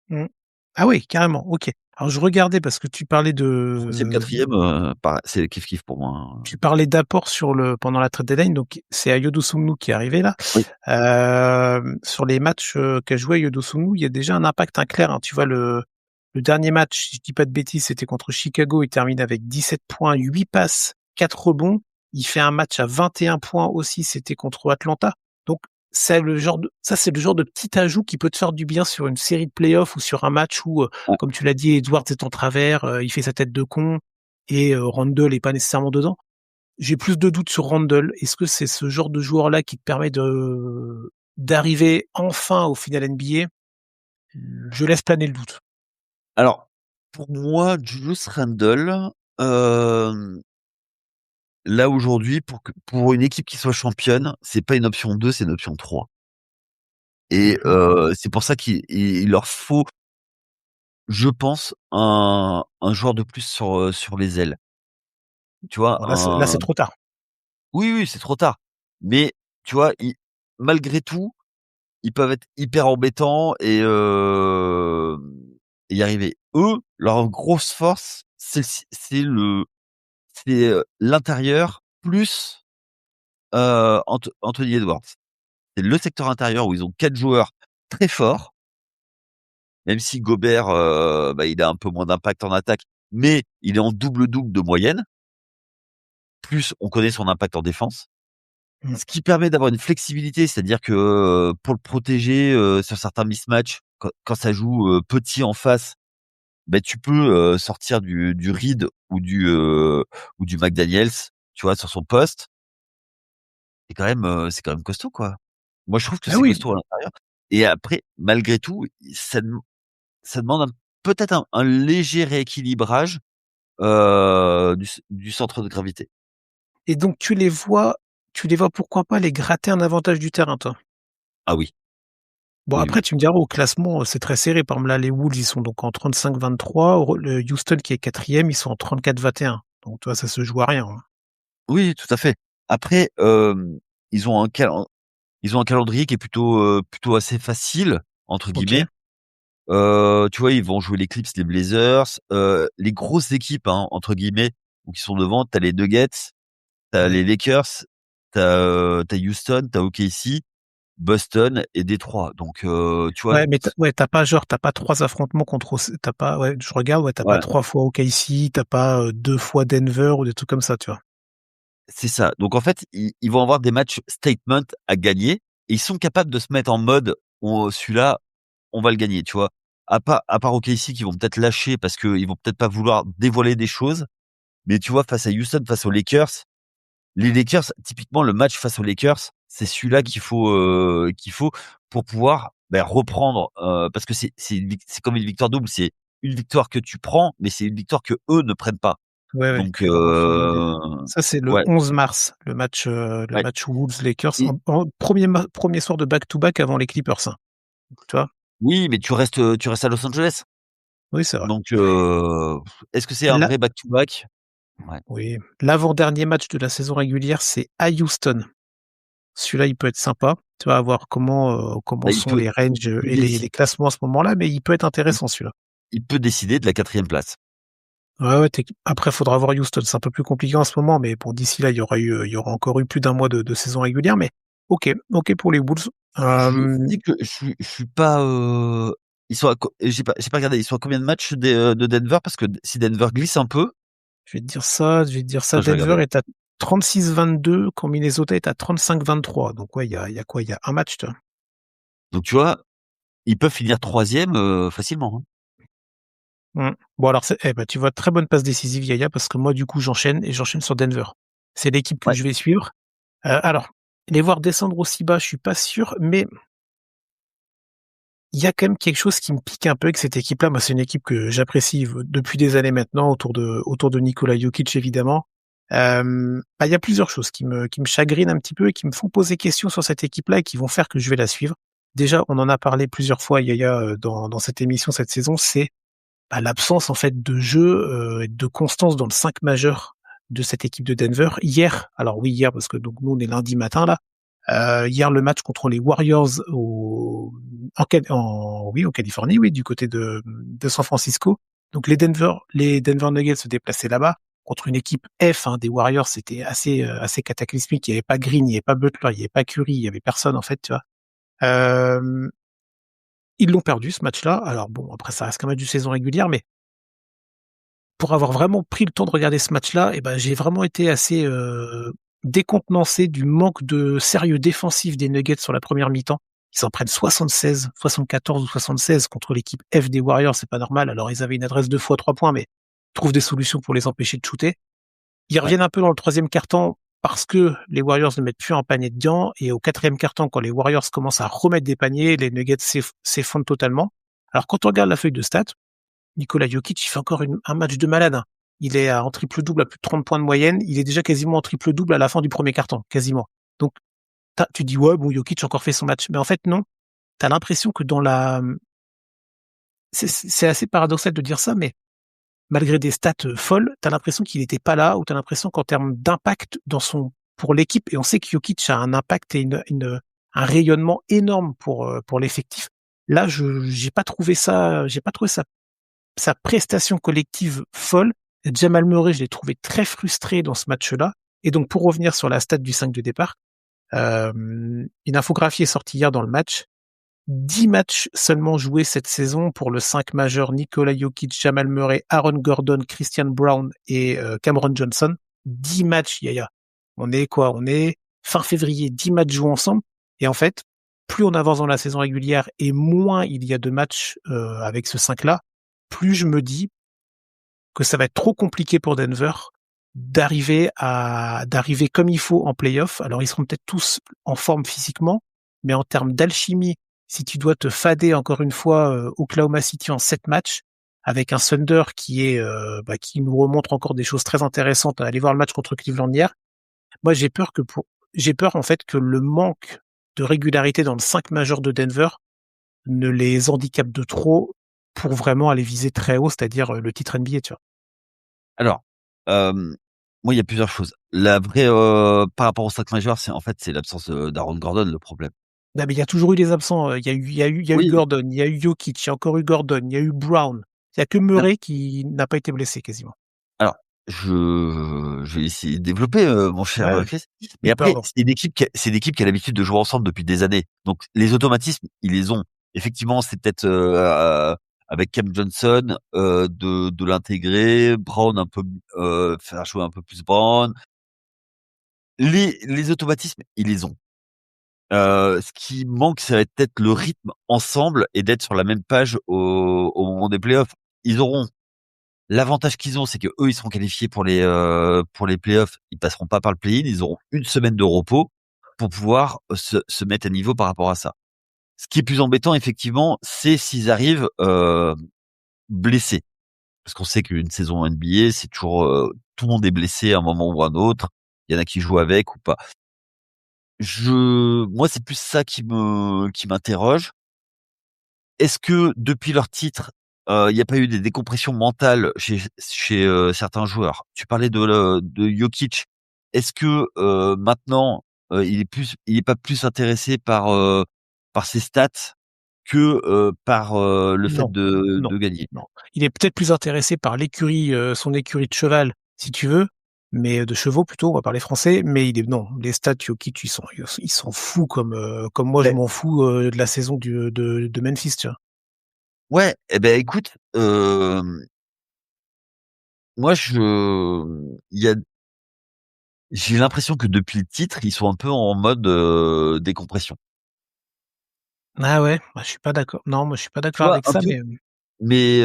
Mmh. Ah oui, carrément, OK. Alors je regardais parce que 3e, 4e, para c'est kiff-kiff pour moi, hein. tu parlais d'apport pendant la trade deadline, donc c'est Ayodo Sunu qui est arrivé là. Oui, Sur les matchs, qu'a joué Ayodo Sunu, il y a déjà un impact, hein, clair, hein. Tu vois le dernier match, si je dis pas de bêtises, c'était contre Chicago, il termine avec 17 points, 8 passes, 4 rebonds. Il fait un match à 21 points aussi, c'était contre Atlanta. Donc c'est le genre de petit ajout qui peut te faire du bien sur une série de playoffs ou sur un match où, ouais. comme tu l'as dit, Edwards est en travers, il fait sa tête de con et Randle est pas nécessairement dedans. J'ai plus de doutes sur Randle. Est-ce que c'est ce genre de joueur-là qui te permet d'arriver enfin au final NBA? Je laisse planer le doute. Alors, pour moi, Julius Randle, hem, là aujourd'hui, pour une équipe qui soit championne, c'est pas une option 2, c'est une option 3 et Mmh. c'est pour ça qu'il leur faut, je pense, un joueur de plus sur les ailes. Tu vois? Bon là c'est trop tard. Oui, oui, c'est trop tard. Mais tu vois, malgré tout, ils peuvent être hyper embêtants et y arriver. Eux, leur grosse force, c'est le c'est l'intérieur plus Anthony Edwards. C'est le secteur intérieur où ils ont 4 joueurs très forts, même si Gobert, il a un peu moins d'impact en attaque, mais il est en double-double de moyenne. Plus on connaît son impact en défense. Mmh. Ce qui permet d'avoir une flexibilité, c'est-à-dire que pour le protéger sur certains mismatchs, quand ça joue petit en face, tu peux sortir du Reed ou du McDaniels, tu vois, sur son poste. C'est quand même costaud, quoi. Moi, je trouve que Ah c'est oui, costaud à l'intérieur. Et après, malgré tout, ça demande peut-être un léger rééquilibrage du centre de gravité. et donc tu les vois pourquoi pas les gratter un avantage du terrain, toi? Ah oui, Bon oui, après oui. tu me diras au classement, c'est très serré. Par exemple là, les Wolves, ils sont donc en 35-23, le Houston qui est 4e, ils sont en 34-21. Donc tu vois, ça se joue à rien, hein. Oui, tout à fait. Après, ils ont un calen ils ont un calendrier qui est plutôt assez «facile» entre OK, guillemets. Tu vois, ils vont jouer les Clips, les Blazers, les grosses équipes, hein, entre guillemets, ou qui sont devant. T'as les Nuggets, t'as ouais. les Lakers, t'as Houston, t'as OKC, Boston et Détroit. Donc, tu vois, Ouais, mais tu pas 3 affrontements contre tu pas ouais, je regarde, ouais, tu pas voilà, 3 fois OKC, tu pas, 2 fois Denver ou des trucs comme ça, tu vois? c'est ça. Donc en fait, ils vont avoir des matchs statement à gagner et ils sont capables de se mettre en mode: «On celui-là, on va le gagner», tu vois? À part OKC qui vont peut-être lâcher parce qu'ils vont peut-être pas vouloir dévoiler des choses. Mais tu vois, face à Houston, face aux Lakers, les Lakers, typiquement, le match face aux Lakers, c'est celui-là qu'il faut pour pouvoir, reprendre, parce que c'est comme une victoire double. C'est une victoire que tu prends, mais c'est une victoire que eux ne prennent pas. Ouais, ouais, Donc, alors faut regarder. Ça, c'est le ouais, 11 mars, le ouais match Wolves-Lakers et en 1er soir de back-to-back avant les Clippers, hein, tu vois? oui, mais tu restes à Los Angeles. Oui, c'est vrai. Donc, est-ce que c'est un Là vrai back-to-back? Ouais. oui, l'avant-dernier match de la saison régulière, c'est à Houston. Celui-là, il peut être sympa. Tu vas voir comment Bah, il sont peut les ranges, il peut et les déci classements à ce moment-là, mais il peut être il intéressant celui-là. il peut décider de la 4e place. Ouais, ouais, après, faudra voir Houston. C'est un peu plus compliqué en ce moment, mais bon, d'ici là, il y aura encore eu plus d'un mois de saison régulière, mais OK pour les Bulls. Je dis que je suis pas, ils sont à co j'ai pas regardé, ils sont à combien de matchs de Denver? Parce que si Denver glisse un peu, Je vais te dire ça. je vais Denver regarder. est à 36-22 quand Minnesota est à 35-23. Donc ouais, il y a quoi? Il y a un match, tu vois? Donc tu vois, ils peuvent finir 3e, facilement, hein. Mmh. Bon alors tu vois, très bonne passe décisive, Yaya, parce que moi, du coup, j'enchaîne sur Denver. C'est l'équipe que Ouais, je vais suivre. Alors, les voir descendre aussi bas, je suis pas sûr, mais il y a quand même quelque chose qui me pique un peu avec cette équipe-là. Moi, c'est une équipe que j'apprécie depuis des années maintenant autour de Nikola Jokic, évidemment. Il y a plusieurs choses qui me chagrinent un petit peu et qui me font poser question sur cette équipe-là et qui vont faire que je vais la suivre. Déjà, on en a parlé plusieurs fois, Yaya, dans cette émission cette saison, c'est, l'absence en fait de jeu, et de constance dans le 5 majeur de cette équipe de Denver. Hier parce que donc nous on est lundi matin là. Hier le match contre les Warriors en Californie, oui, du côté de San Francisco. Donc les Denver Nuggets se déplaçaient là-bas contre une équipe F, hein, des Warriors. C'était assez cataclysmique. Il y avait pas Green, il y avait pas Butler, il y avait pas Curry, il y avait personne en fait, tu vois. Euh, Ils l'ont perdu ce match-là. Alors bon, après ça reste qu'un match de saison régulière, mais pour avoir vraiment pris le temps de regarder ce match-là, j'ai vraiment été assez décontenancé du manque de sérieux défensif des Nuggets sur la première mi-temps. Ils s'en prennent 76, 74 ou 76 contre l'équipe F des Warriors, c'est pas normal. Alors ils avaient une adresse 2 fois 3 points, mais ils trouvent des solutions pour les empêcher de shooter. Ils ouais. reviennent un peu dans le troisième quart-temps parce que les Warriors ne mettent plus un panier dedans, et au quatrième quart-temps, quand les Warriors commencent à remettre des paniers, les Nuggets s'effondrent totalement. Alors quand on regarde la feuille de stats, Nikola Jokic, il fait encore un match de malade, hein. Il est en triple-double à plus de 30 points de moyenne. Il est déjà quasiment en triple-double à la fin du premier quart-temps, quasiment. Donc, tu dis, ouais, bon, Jokic a encore fait son match. Mais en fait, non. T'as l'impression que c'est assez paradoxal de dire ça, mais malgré des stats folles, t'as l'impression qu'il n'était pas là, ou t'as l'impression qu'en termes d'impact pour l'équipe, et on sait que Jokic a un impact et un rayonnement énorme pour l'effectif. Là, j'ai pas trouvé sa prestation collective folle. Jamal Murray, je l'ai trouvé très frustré dans ce match-là. Et donc, pour revenir sur la stat du 5 de départ, une infographie est sortie hier dans le match. 10 matchs seulement joués cette saison pour le 5 majeur Nikola Jokic, Jamal Murray, Aaron Gordon, Christian Brown et Cameron Johnson. 10 matchs, Yaya. On est quoi? On est fin février, 10 matchs joués ensemble. Et en fait, plus on avance dans la saison régulière et moins il y a de matchs avec ce 5-là, plus je me dis que ça va être trop compliqué pour Denver d'arriver comme il faut en playoff. Alors ils seront peut-être tous en forme physiquement, mais en termes d'alchimie, si tu dois te fader encore une fois Oklahoma City en 7 matchs, avec un Thunder qui nous remontre encore des choses très intéressantes. Allez voir le match contre Cleveland hier. Moi j'ai peur en fait que le manque de régularité dans le 5 majeur de Denver ne les handicape de trop pour vraiment aller viser très haut, c'est-à-dire le titre NBA, tu vois. Alors, moi, il y a plusieurs choses. La vraie, par rapport au 5 majeur, c'est l'absence d'Aaron Gordon, le problème. Non, mais il y a toujours eu des absents. Il y a eu Oui, Gordon, il y a eu Jokic, il y a encore eu Gordon, il y a eu Brown. Il y a que non, Murray qui n'a pas été blessé quasiment. alors, je vais essayer de développer, mon cher, Ouais, Chris. Mais oui, après, pardon. c'est une équipe qui a l'habitude de jouer ensemble depuis des années. Donc les automatismes, ils les ont. Effectivement, c'est peut-être, avec Cam Johnson, de l'intégrer, Brown un peu, faire jouer un peu plus Brown. Les automatismes, ils les ont. Ce qui manque, ça va être peut-être le rythme ensemble et d'être sur la même page au moment des playoffs. Ils auront l'avantage qu'ils ont, c'est que eux, ils seront qualifiés pour les playoffs. Ils passeront pas par le play-in. Ils auront une semaine de repos pour pouvoir se mettre à niveau par rapport à ça. Ce qui est plus embêtant, effectivement, c'est s'ils arrivent blessés, parce qu'on sait qu'une saison NBA, c'est toujours tout le monde est blessé à un moment ou à un autre. Il y en a qui jouent avec ou pas. Moi, c'est plus ça qui m'interroge. Est-ce que depuis leur titre, il n'y a pas eu des décompressions mentales chez certains joueurs? Tu parlais de Jokic. Est-ce que maintenant il est pas plus intéressé par ses stats que par le fait Non, non, de gagner? non. Il est peut-être plus intéressé par l'écurie, son écurie de cheval, si tu veux, mais de chevaux plutôt, on va parler français. Mais non, les stats Jokic, ils s'en fout comme moi je Ben m'en fous de la saison de Memphis, tu vois. ouais, eh ben écoute, moi il y a j'ai l'impression que depuis le titre, ils sont un peu en mode décompression. Ah ouais, bah, je suis pas d'accord. Non, moi je suis pas Tu d'accord vois, avec un ça, peu, mais mais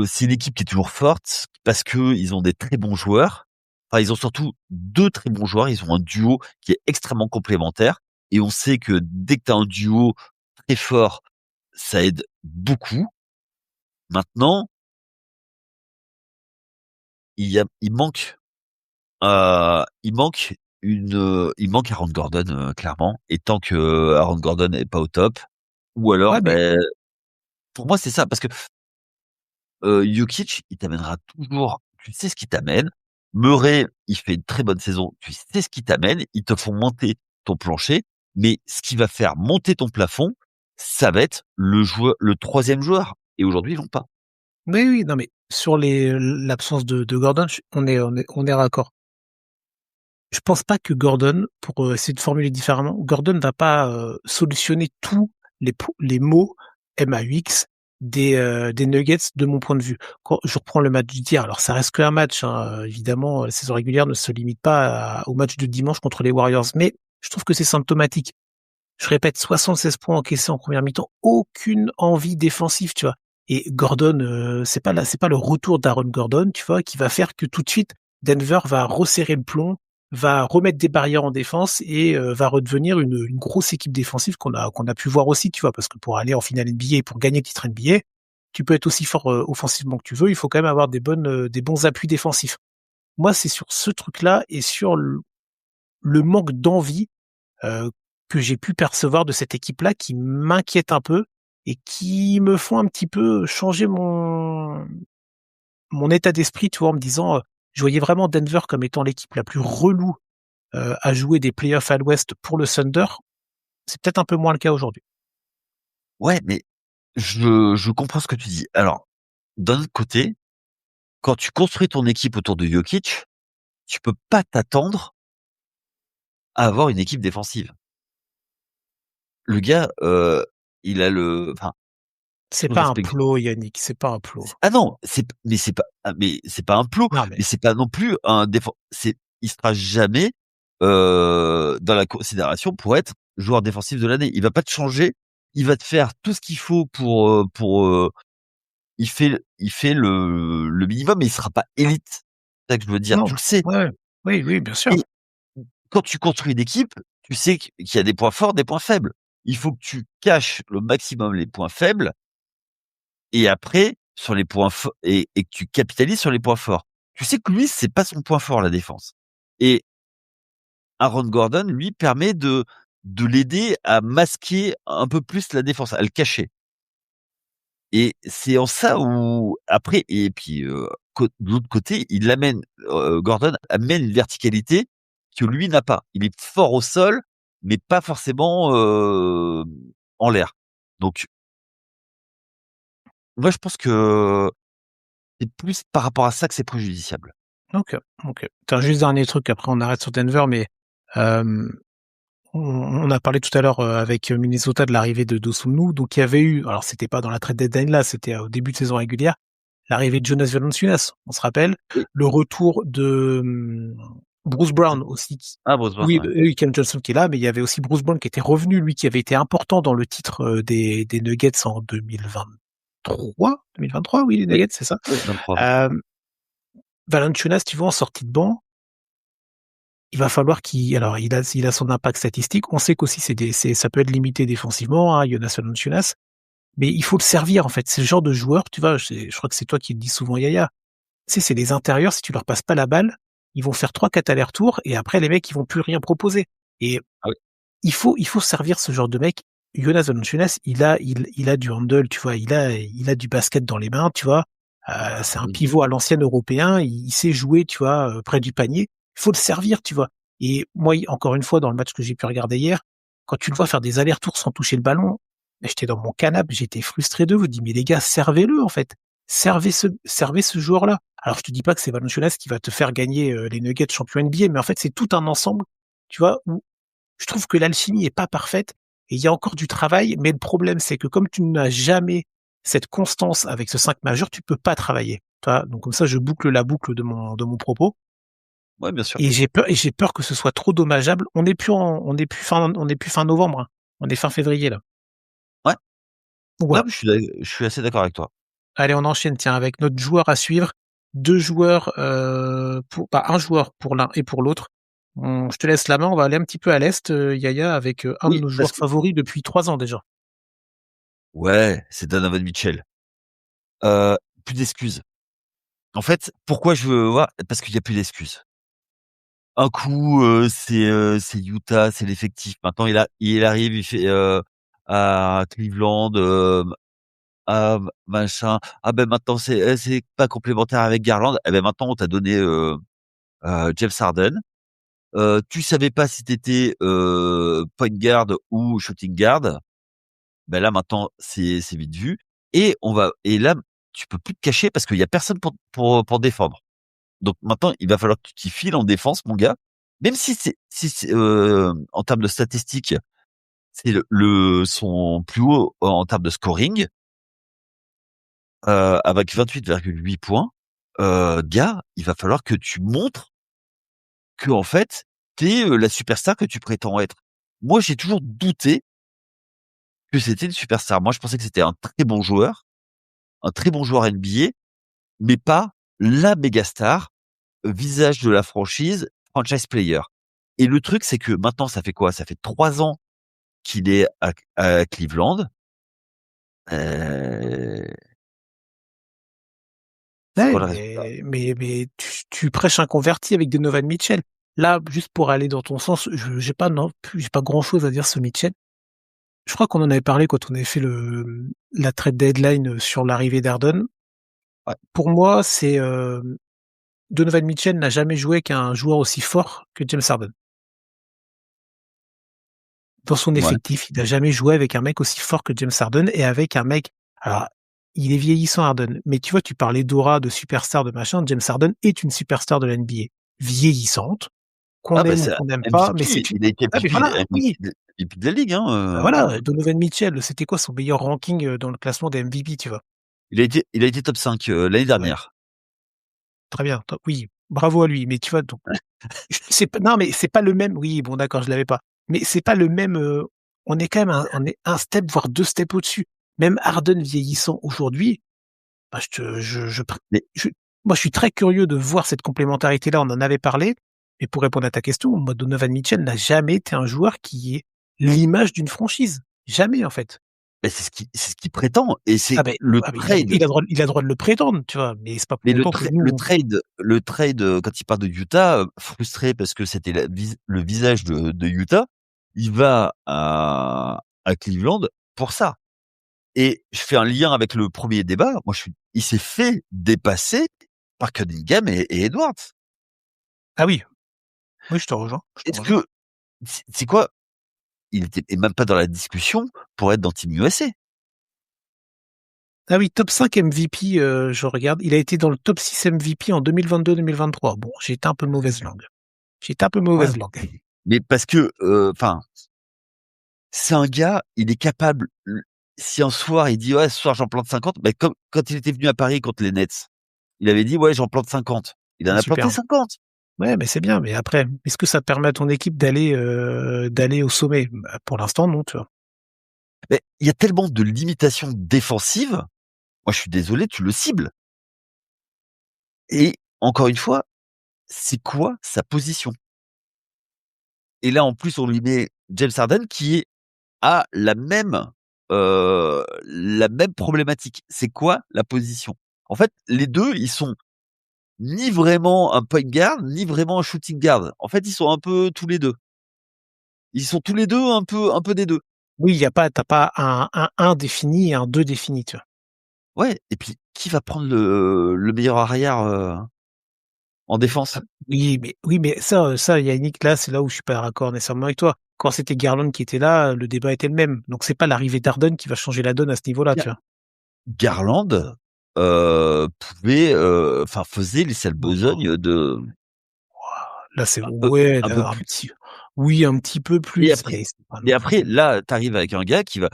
c'est une équipe qui est toujours forte parce que ils ont des très bons joueurs. Enfin, ils ont surtout 2 très bons joueurs. Ils ont un duo qui est extrêmement complémentaire et on sait que dès que tu as un duo très fort, ça aide beaucoup. Maintenant, il manque Aaron Gordon, clairement, et tant que Aaron Gordon est pas au top ou alors, ouais, mais pour moi, c'est ça parce que Jokic, il t'amènera toujours, tu sais ce qu'il t'amène. Murray, il fait une très bonne saison, tu sais ce qu'il t'amène. Ils te font monter ton plancher, mais ce qui va faire monter ton plafond, ça va être le 3e joueur. Et aujourd'hui, ils l'ont pas. oui, oui, non, mais sur l'absence de Gordon, on est raccord. Je pense pas que Gordon, pour essayer de formuler différemment, Gordon va pas solutionner tous les mots MAUX des Nuggets de mon point de vue. Quand je reprends le match d'hier, alors ça reste qu'un match, hein, évidemment, la saison régulière ne se limite pas au match de dimanche contre les Warriors, mais je trouve que c'est symptomatique. Je répète, 76 points encaissés en première mi-temps, aucune envie défensive, tu vois. Et Gordon, c'est pas le retour d'Aaron Gordon, tu vois, qui va faire que tout de suite Denver va resserrer le plomb, va remettre des barrières en défense et va redevenir une grosse équipe défensive qu'on a pu voir aussi, tu vois, parce que pour aller en finale NBA et pour gagner le titre NBA, tu peux être aussi fort offensivement que tu veux, il faut quand même avoir des bons appuis défensifs. Moi, c'est sur ce truc-là et sur le manque d'envie euh, que j'ai pu percevoir de cette équipe-là qui m'inquiète un peu et qui me font un petit peu changer mon état d'esprit, tu vois, en me disant, je voyais vraiment Denver comme étant l'équipe la plus relou à jouer des playoffs à l'Ouest pour le Thunder. C'est peut-être un peu moins le cas aujourd'hui. Ouais, mais je comprends ce que tu dis. Alors, d'un autre côté, quand tu construis ton équipe autour de Jokic, tu peux pas t'attendre à avoir une équipe défensive. Le gars, il a enfin, C'est tout pas un respect. plot, Yannick, c'est pas un plot. Ah non, mais c'est pas un plot, Non, mais mais c'est pas non plus un il sera jamais dans la considération pour être joueur défensif de l'année. Il va pas te changer, il va te faire tout ce qu'il faut il fait le minimum, mais il sera pas élite. C'est ça que je veux dire. non, Tu le sais. ouais, oui, oui, bien sûr. Et quand tu construis une équipe, tu sais qu'il y a des points forts, des points faibles. Il faut que tu caches le maximum les points faibles et après sur les points et que tu capitalises sur les points forts. Tu sais que lui, c'est pas son point fort, la défense. Et Aaron Gordon, lui, permet de l'aider à masquer un peu plus la défense, à le cacher. Et c'est en ça où après et puis de l'autre côté, Gordon amène une verticalité que lui n'a pas. Il est fort au sol, mais pas forcément en l'air. Donc moi, je pense que c'est plus par rapport à ça que c'est préjudiciable. Ok, ok. T'as juste dernier truc, après on arrête sur Denver, mais euh, on a parlé tout à l'heure avec Minnesota de l'arrivée de Dosunmu, donc il y avait eu, alors c'était pas dans la trade deadline là, c'était au début de saison régulière, l'arrivée de Jonas Valanciunas, on se rappelle, Oui. le retour de Bruce Brown aussi. Ah, Bosworth, Oui, ouais. Cam Johnson qui est là, mais il y avait aussi Bruce Brown qui était revenu, lui qui avait été important dans le titre des Nuggets en 2023, oui les Oui, Nuggets, c'est ça. oui, 23, 23. Euh, Valanciunas, tu vois, en sortie de banc, il va falloir alors il a son impact statistique. On sait qu'aussi ça peut être limité défensivement, hein, Jonas Valanciunas, mais il faut le servir en fait. C'est le genre de joueur, tu vois, je crois que c'est toi qui le dis souvent, Yaya. Tu sais, c'est les intérieurs. Si tu leur passes pas la balle, ils vont faire 3-4 allers-retours et après les mecs ils vont plus rien proposer. Et Ah oui. il faut servir ce genre de mec. Jonas Valanciunas, il a du handle, tu vois, il a du basket dans les mains, tu vois. C'est un Oui. pivot à l'ancienne européen, il sait jouer, tu vois, près du panier. Il faut le servir, tu vois. Et moi, encore une fois, dans le match que j'ai pu regarder hier, quand tu le vois faire des allers-retours sans toucher le ballon, j'étais dans mon canapé, j'étais frustré de vous. Je dis, mais les gars, servez-le, en fait. Servez ce joueur-là. Alors, je te dis pas que c'est Valanciunas qui va te faire gagner les Nuggets champion NBA, mais en fait, c'est tout un ensemble, tu vois, où je trouve que l'alchimie est pas parfaite et il y a encore du travail, mais le problème c'est que comme tu n'as jamais cette constance avec ce 5 majeur, tu peux pas travailler. Tu vois, donc comme ça je boucle la boucle de mon propos Ouais, bien sûr. et j'ai peur que ce soit trop dommageable. On n'est plus fin novembre, hein. On est fin février là. Ouais. Donc Non, voilà. mais je suis assez d'accord avec toi. Allez, on enchaîne tiens avec notre joueur à suivre, deux joueurs un joueur pour l'un et pour l'autre. Je te laisse la main, on va aller un petit peu à l'est, Yaya, avec un de Oui, nos parce joueurs que favoris depuis 3 ans déjà. ouais, c'est Donovan Mitchell. Heu, Plus d'excuses. En fait, pourquoi je veux voir? Parce qu'il y a plus d'excuses. Un coup, c'est Utah, c'est l'effectif. Maintenant, il arrive, il fait, à Cleveland, ah machin. Ah ben maintenant c'est pas complémentaire avec Garland. Eh ben maintenant on t'a donné, James Harden. Tu savais pas si t'étais point guard ou shooting guard. Ben là maintenant c'est vite vu et là tu peux plus te cacher parce qu'il y a personne pour défendre. Donc maintenant il va falloir que tu t'y files en défense mon gars. Même si c'est, en termes de statistiques, c'est son plus haut en termes de scoring, avec 28,8 points. Gars, il va falloir que tu montres que en fait, t'es la superstar que tu prétends être. Moi, j'ai toujours douté que c'était une superstar. Moi, je pensais que c'était un très bon joueur NBA, mais pas la méga star, visage de la franchise, franchise player. Et le truc, c'est que maintenant, ça fait quoi? Ça fait 3 ans qu'il est à Cleveland. Euh, c'est Ouais, quoi le résultat? mais tu prêches un converti avec Donovan Mitchell. Là, juste pour aller dans ton sens, j'ai pas grand chose à dire sur Mitchell. Je crois qu'on en avait parlé quand on avait fait la trade deadline sur l'arrivée d'Harden. Ouais, Pour moi, Donovan Mitchell n'a jamais joué qu'un joueur aussi fort que James Harden. Dans son ouais, effectif, il n'a jamais joué avec un mec aussi fort que James Harden et avec un mec Alors, il est vieillissant, Harden. Mais tu vois, tu parlais d'aura, de superstar, de machin. James Harden est une superstar de la NBA. Vieillissante, qu'on Ah bah aime ou c'est qu'on n'aime pas, mais MVP, c'est une... il a été Ah, mais voilà, oui. MVP de la ligue, hein. Bah voilà, Donovan Mitchell, c'était quoi son meilleur ranking dans le classement des MVP, tu vois? Il a été top 5 l'année Ouais, dernière. très bien. Oui, bravo à lui. Mais tu vois, donc, c'est pas, non, mais c'est pas le même. Oui, bon, d'accord, je l'avais pas. Mais c'est pas le même. On est quand même on est un step, voire deux steps au-dessus. Même Harden vieillissant aujourd'hui, bah, Mais je- moi, je suis très curieux de voir cette complémentarité-là. On en avait parlé. Et pour répondre à ta question, moi, Donovan Mitchell n'a jamais été un joueur qui est l'image d'une franchise. Jamais, en fait. c'est ce qu'il prétend et Ah c'est ben, le ah ben, trade. il a le droit de le prétendre, tu vois. Mais c'est pas pour Mais autant que nous, le trade quand il part de Utah, frustré parce que c'était le visage de Utah, il va à Cleveland pour ça. Et je fais un lien avec le premier débat. Il s'est fait dépasser par Cunningham et Edwards. ah oui, oui, je te rejoins, je te Est-ce rejoins. que c'est quoi? Il était et même pas dans la discussion pour être dans Team USA. Ah oui, top 5 MVP, je regarde. Il a été dans le top 6 MVP en 2022-2023. Bon, j'ai été un peu mauvaise langue. J'ai été un peu Ouais. mauvaise langue. Mais parce que, enfin, c'est un gars, il est capable. Si un soir il dit ouais, ce soir j'en plante 50, ben comme quand il était venu à Paris contre les Nets, il avait dit ouais, j'en plante 50. Il en a planté Super. 50. Ouais, mais c'est bien. Mais après, est-ce que ça permet à ton équipe d'aller au sommet? Bah, pour l'instant, non, tu vois. Mais il y a tellement de limitations défensives. Moi, je suis désolé, tu le cibles. Et encore une fois, c'est quoi sa position? Et là, en plus, on lui met James Harden qui a la même problématique. C'est quoi la position? En fait, les deux, ils sont ni vraiment un point guard, ni vraiment un shooting guard. En fait, ils sont un peu tous les deux. Ils sont tous les deux un peu des deux. Oui, il y a pas, t'as pas un défini et un 2 défini, tu vois. Ouais. Et puis, qui va prendre le meilleur arrière en Ah, défense? oui, mais ça, Yannick, là, c'est là où je suis pas d'accord nécessairement avec toi. Quand c'était Garland qui était là, le débat était le même. Donc c'est pas l'arrivée d'Harden qui va changer la donne à ce niveau-là, tu vois. Garland pouvait, enfin faisait les sales Oh, besognes de là, c'est un peu, ouais, un peu là, plus. oui, un petit peu Et plus, après, mais c'est pas non plus. là, t'arrives avec un gars qui va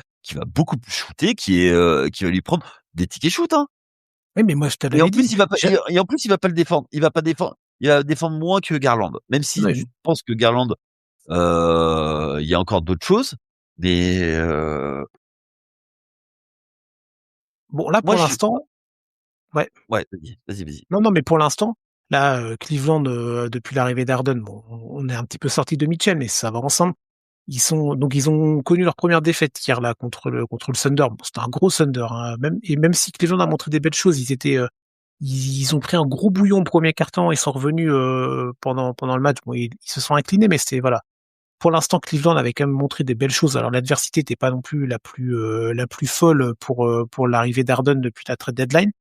beaucoup plus shooter, qui va lui prendre des tickets shoot, hein. Oui, mais moi, je te Et en l'avais plus, dit. en plus, il va pas le défendre. Il va pas défendre. Il va défendre moins que Garland. Même si Ouais, je pense que Garland, il y a encore d'autres choses. Mais bon, là, moi, pour l'instant, ouais. ouais, vas-y. Non, non, mais pour l'instant, là, Cleveland, depuis l'arrivée d'Harden, bon, on est un petit peu sorti de Mitchell, mais ça va ensemble. Ils ont connu leur première défaite hier là contre le Thunder. Bon, c'était un gros Thunder, hein. Même si Cleveland a montré des belles choses, ils ont pris un gros bouillon au premier quart-temps et sont revenus pendant le match. Bon, ils se sont inclinés, mais c'était voilà. Pour l'instant, Cleveland avait quand même montré des belles choses. Alors l'adversité n'était pas non plus la plus folle pour l'arrivée d'Harden depuis la trade deadline.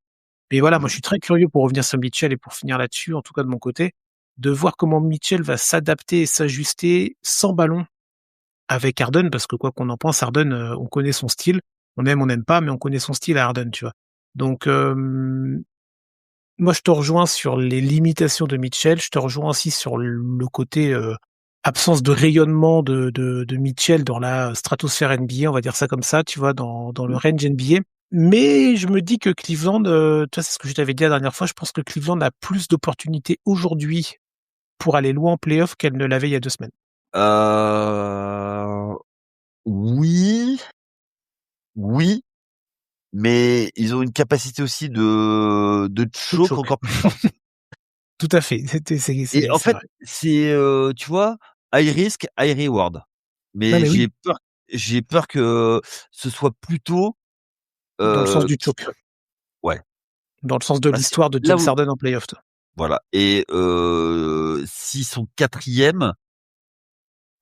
Mais voilà, moi je Mhm. suis très curieux pour revenir sur Mitchell et pour finir là-dessus, en tout cas de mon côté, de voir comment Mitchell va s'adapter et s'ajuster sans ballon avec Harden, parce que quoi qu'on en pense, Harden, on connaît son style. On n'aime pas, mais on connaît son style à Harden, tu vois. Donc, moi, je te rejoins sur les limitations de Mitchell. Je te rejoins aussi sur le côté absence de rayonnement de Mitchell dans la stratosphère NBA, on va dire ça comme ça, tu vois, dans le range NBA. Mais je me dis que Cleveland, tu vois, c'est ce que je t'avais dit la dernière fois, je pense que Cleveland a plus d'opportunités aujourd'hui pour aller loin en playoff qu'elle ne l'avait il y a 2 semaines. Euh, oui, oui, mais ils ont une capacité aussi de Tout choke choke. encore plus forte. Tout à fait. Et en C'est fait, vrai. c'est, tu vois, high risk, high reward. Non, Mais mais oui, j'ai peur que ce soit plutôt, dans le sens du qu'il choke. soit ouais, Dans le sens de bah, c'est l'histoire de là James où Harden en playoff, toi. voilà et s'ils sont 4e,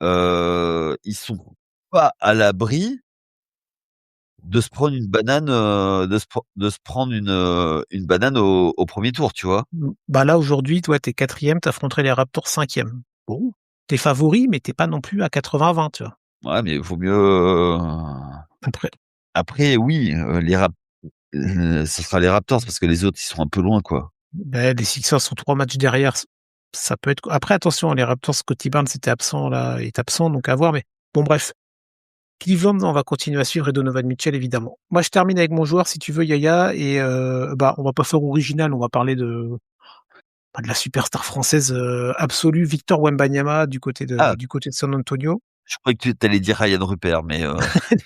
ils sont pas à l'abri de se prendre une banane, de se prendre une banane au 1er tour, tu vois? Bah là, aujourd'hui, toi, t'es quatrième, t'affronterais les Raptors cinquième. Bon, t'es favori, mais t'es pas non plus à 80-20, tu vois. Ouais, mais vaut mieux, Après, après oui, les Rap Ce sera les Raptors parce que les autres, ils sont un peu loin, quoi. Ben, les Sixers sont 3 matchs derrière. Ça peut être. Après, attention, les Raptors, Scottie Barnes était absent là, est absent, donc à voir. Mais bon, bref. Cleveland, on va continuer à suivre et Donovan Mitchell, évidemment. Moi, je termine avec mon joueur, si tu veux, Yaya, et bah, on va pas faire original, on va parler de la superstar française absolue, Victor Wembanyama, Ah, du côté de San Antonio. je croyais que tu allais dire Ryan Rupert, mais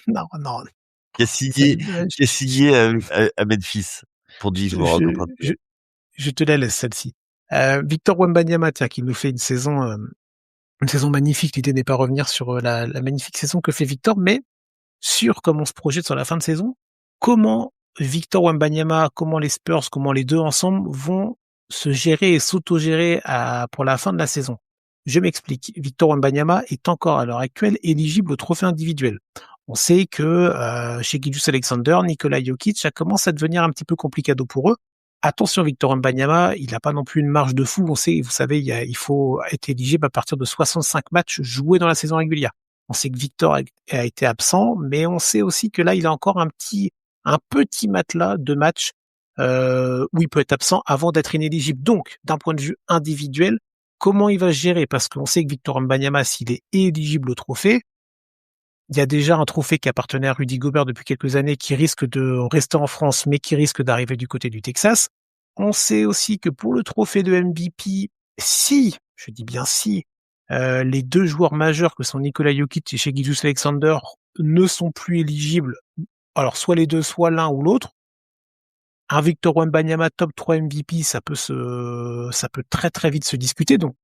Non, non, qui a ça, signé, qui a signé à Memphis pour 10 jours, je, un contrat de je, je te la laisse celle-ci. Victor Wembanyama, tiens, qui nous fait une saison magnifique. L'idée n'est pas revenir sur la magnifique saison que fait Victor, mais sur comment on se projette sur la fin de saison, comment Victor Wembanyama, comment les Spurs, comment les deux ensemble vont se gérer et s'auto-gérer pour la fin de la saison. Je m'explique. Victor Wembanyama est encore à l'heure actuelle éligible au trophée individuel. On sait que chez Gilgeous Alexander, Nikola Jokic, ça commence à devenir un petit peu complicado pour eux. Attention, Victor Wembanyama, il n'a pas non plus une marge de fou. On sait, vous savez, il faut être éligible à partir de 65 matchs joués dans la saison régulière. On sait que Victor a été absent, mais on sait aussi que là, il a encore un petit matelas de matchs où il peut être absent avant d'être inéligible. Donc, d'un point de vue individuel, comment il va se gérer? Parce qu'on sait que Victor Wembanyama, s'il est éligible au trophée, il y a déjà un trophée qui appartenait à Rudy Gobert depuis quelques années qui risque de rester en France, mais qui risque d'arriver du côté du Texas. On sait aussi que pour le trophée de MVP, si, je dis bien si, les deux joueurs majeurs que sont Nikola Jokic et Shai Gilgeous-Alexander ne sont plus éligibles, alors soit les deux, soit l'un ou l'autre, un Victor Wembanyama top 3 MVP, ça peut très très vite se discuter. Donc,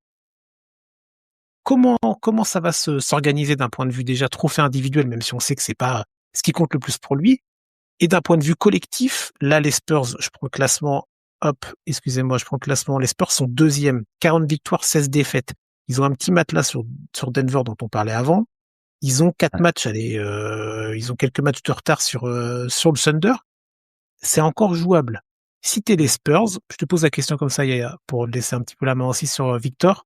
comment ça va s'organiser d'un point de vue déjà trophée individuel, même si on sait que c'est pas ce qui compte le plus pour lui, et d'un point de vue collectif, là les Spurs, je prends le classement, hop, excusez-moi, je prends le classement, les Spurs sont deuxième, 40 victoires, 16 défaites. Ils ont un petit matelas sur Denver dont on parlait avant. Ils ont 4 matchs, ils ont quelques matchs de retard sur le Thunder. C'est encore jouable. Si t'es les Spurs, je te pose la question comme ça, Yaya, pour laisser un petit peu la main aussi sur Victor.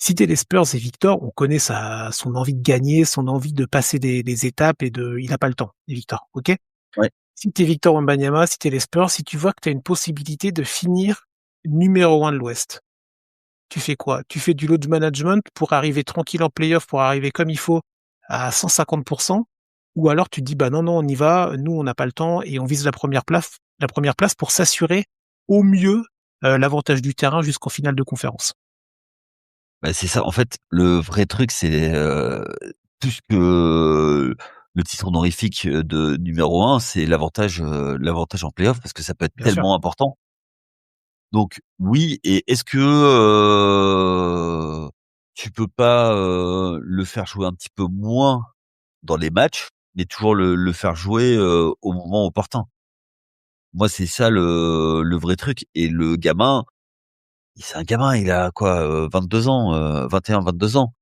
Si t'es les Spurs et Victor, on connaît son envie de gagner, son envie de passer des étapes il a pas le temps, Victor, ok? Ouais. Si t'es Victor Wembanyama, si t'es les Spurs, si tu vois que t'as une possibilité de finir numéro 1 de l'Ouest, tu fais quoi? Tu fais du load management pour arriver tranquille en playoff, pour arriver comme il faut à 150%, ou alors tu te dis, bah non, non, on y va, nous on n'a pas le temps et on vise la première place pour s'assurer au mieux l'avantage du terrain jusqu'en finale de conférence. Bah, c'est ça. En fait, le vrai truc, c'est plus que le titre honorifique de numéro un, c'est l'avantage en playoff parce que ça peut être Bien sûr. tellement important. Donc oui, et est-ce que tu peux pas le faire jouer un petit peu moins dans les matchs, mais toujours le faire jouer au moment opportun? Moi, c'est ça le vrai truc. Et le gamin, c'est un gamin, il a quoi, 22 ans, 21-22 ans.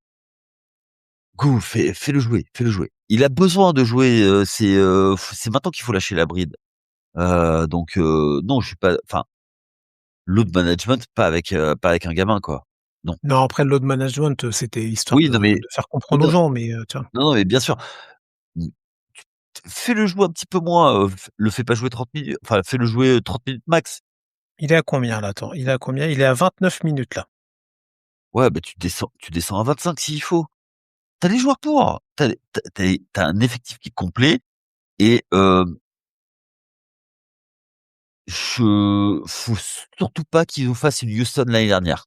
Go, fais-le jouer, fais-le jouer. Il a besoin de jouer, c'est maintenant qu'il faut lâcher la bride. Donc non, je suis pas, enfin, load management, pas avec un gamin, quoi. Non. Non, après le load management, c'était histoire Oui, non mais de faire oui, comprendre aux non, gens, mais tiens, non, non, mais bien sûr. Mmh, fais-le jouer un petit peu moins, le fais pas jouer 30 minutes, enfin, fais-le jouer 30 minutes max. il est à combien là? Attends, il est à combien? Il est à 29 minutes là. Ouais, bah, tu descends à 25 s'il faut. T'as les joueurs pour. T'as un effectif qui est complet et faut surtout pas qu'ils nous fassent une Houston l'année dernière.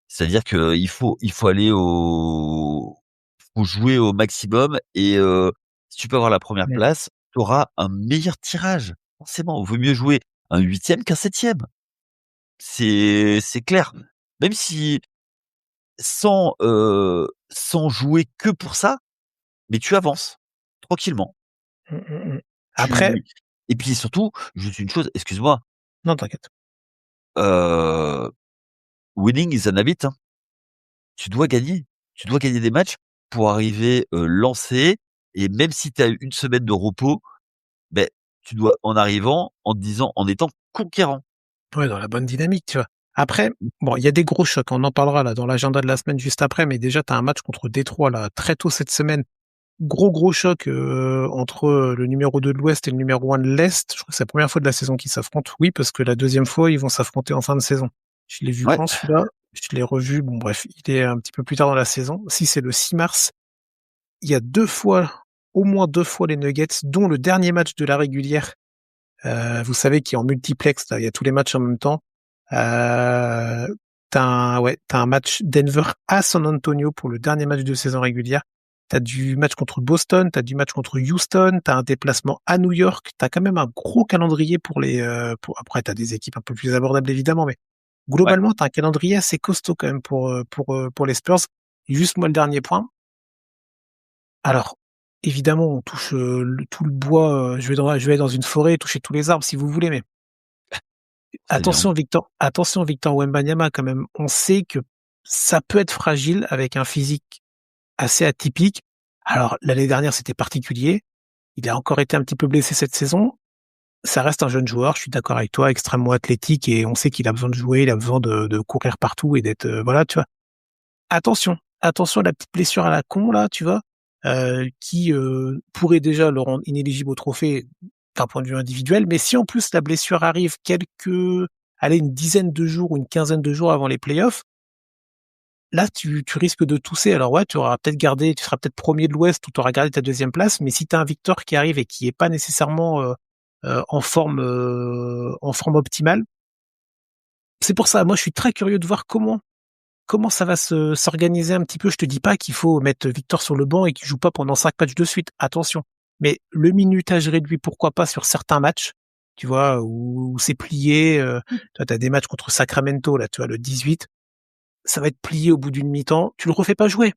C'est-à-dire que il faut aller faut jouer au maximum et si tu peux avoir la première Mmh. place, tu auras un meilleur tirage. Forcément, vaut mieux jouer un huitième qu'un septième. C'est clair. Même si sans jouer que pour ça, mais tu avances tranquillement. Mmh, mmh, mmh. Après, Tu Et puis surtout, juste une chose, excuse-moi, non, t'inquiète. heu, winning is an habit, hein. Tu dois gagner. Tu dois gagner des matchs pour arriver, lancé, et même si tu as une semaine de repos, beh, tu dois, en arrivant, en te disant, en étant conquérant. Ouais, dans la bonne dynamique, tu vois. Après, bon, il y a des gros chocs. On en parlera là dans l'agenda de la semaine juste après, mais déjà, tu as un match contre Détroit là très tôt cette semaine gros choc entre le numéro 2 de l'Ouest et le numéro 1 de l'Est. Je crois que c'est la première fois de la saison qu'ils s'affrontent. Oui, parce que la deuxième fois, ils vont s'affronter en fin de saison. Je l'ai vu Ouais. quand celui-là? Je l'ai revu. Bon, bref, il est un petit peu plus tard dans la saison. Si c'est le 6 mars, il y a au moins deux fois les Nuggets, dont le dernier match de la régulière. Vous savez qu'il est en multiplex, là, il y a tous les matchs en même temps. T'as un match Denver à San Antonio pour le dernier match de saison régulière. T'as du match contre Boston, t'as du match contre Houston, t'as un déplacement à New York. T'as quand même un gros calendrier après t'as des équipes un peu plus abordables évidemment, mais Ouais. globalement t'as un calendrier assez costaud quand même pour les Spurs. Et juste moi le dernier point. Alors évidemment on touche tout le bois. Je vais dans une forêt toucher tous les arbres si vous voulez, mais C'est-à-dire? Attention Victor Wembanyama quand même. On sait que ça peut être fragile avec un physique assez atypique. Alors l'année dernière c'était particulier. Il a encore été un petit peu blessé cette saison. Ça reste un jeune joueur, je suis d'accord avec toi, extrêmement athlétique et on sait qu'il a besoin de jouer, il a besoin de courir partout et d'être voilà, tu vois. Attention à la petite blessure à la con là, tu vois, qui pourrait déjà le rendre inéligible au trophée d'un point de vue individuel, mais si en plus la blessure arrive une dizaine de jours ou une quinzaine de jours avant les playoffs, là tu risques de tousser. Alors ouais, tu seras peut-être premier de l'Ouest ou tu auras gardé ta deuxième place, mais si tu as un Victor qui arrive et qui est pas nécessairement en forme optimale, c'est pour ça. Moi, je suis très curieux de voir comment ça va s'organiser un petit peu. Je te dis pas qu'il faut mettre Victor sur le banc et qu'il joue pas pendant 5 matchs de suite. Attention. Mais le minutage réduit, pourquoi pas sur certains matchs, tu vois, où c'est plié. Toi, t'as des matchs contre Sacramento, là, tu vois, le 18. Ça va être plié au bout d'une mi-temps. Tu le refais pas jouer.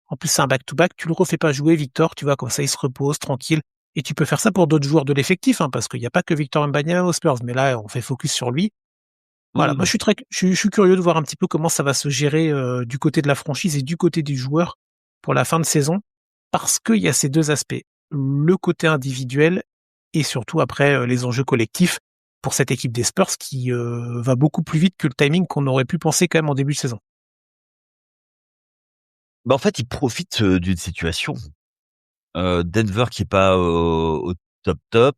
En plus, c'est un back-to-back. Tu le refais pas jouer, Victor. Tu vois, comme ça, il se repose tranquille. Et tu peux faire ça pour d'autres joueurs de l'effectif, hein, parce qu'il n'y a pas que Victor Wembanyama aux Spurs. Mais là, on fait focus sur lui. Voilà, moi Mmh. je suis curieux de voir un petit peu comment ça va se gérer du côté de la franchise et du côté du joueur pour la fin de saison, parce qu'il y a ces deux aspects, le côté individuel et surtout après les enjeux collectifs pour cette équipe des Spurs qui va beaucoup plus vite que le timing qu'on aurait pu penser quand même en début de saison. Bah, en fait, ils profitent, d'une situation. Denver qui est pas, au top.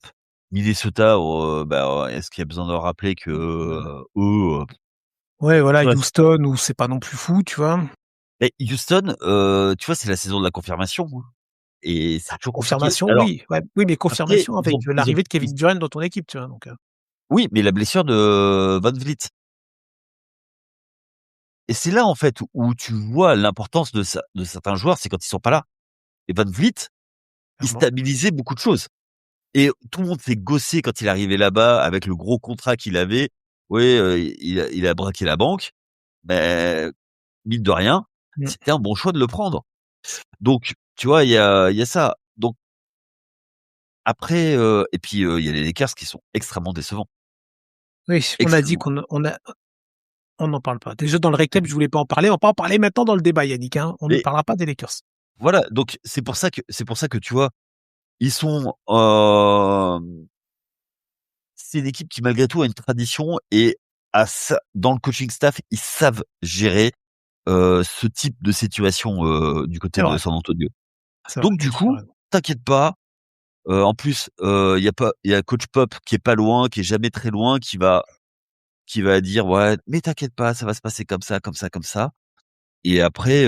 Minnesota, bah, est-ce qu'il y a besoin de rappeler que, eux, Ouais, voilà, tu vois? Houston où c'est pas non plus fou, tu vois. Mais Houston, tu vois, c'est la saison de la confirmation, hein, et c'est toujours compliqué. Confirmation, Alors oui, ouais, oui, mais après, confirmation avec l'arrivée de Kevin Durant dans ton équipe, tu vois. Donc, oui, mais la blessure de Van Vliet, et c'est là, en fait, où tu vois l'importance de certains joueurs, c'est quand ils sont pas là. Et Van Vliet, il clairement. stabilisait beaucoup de choses. Et tout le monde s'est gaussé quand il est arrivé là-bas avec le gros contrat qu'il avait. Oui, il a braqué la banque, mais mine de rien, Mm. c'était un bon choix de le prendre. Donc, tu vois, il y a ça. Donc après, et puis, il y a les Lakers qui sont extrêmement décevants. Oui, on a dit Extrêmement. on n'en parle pas. Déjà dans le recap, je voulais pas en parler. On va pas en parler maintenant dans le débat, Yannick, hein. On ne Mais parlera pas des Lakers. voilà, donc c'est pour ça que tu vois, ils sont, c'est une équipe qui malgré tout a une tradition et dans le coaching staff, ils savent gérer, ce type de situation, du côté C'est de vrai, San Antonio. c'est vrai, Donc du là-dessus, t'as coup, raison. t'inquiète pas, en plus, il y a coach Pop qui est pas loin, qui est jamais très loin, qui va dire: «Ouais, mais t'inquiète pas, ça va se passer comme ça, comme ça, comme ça», et après,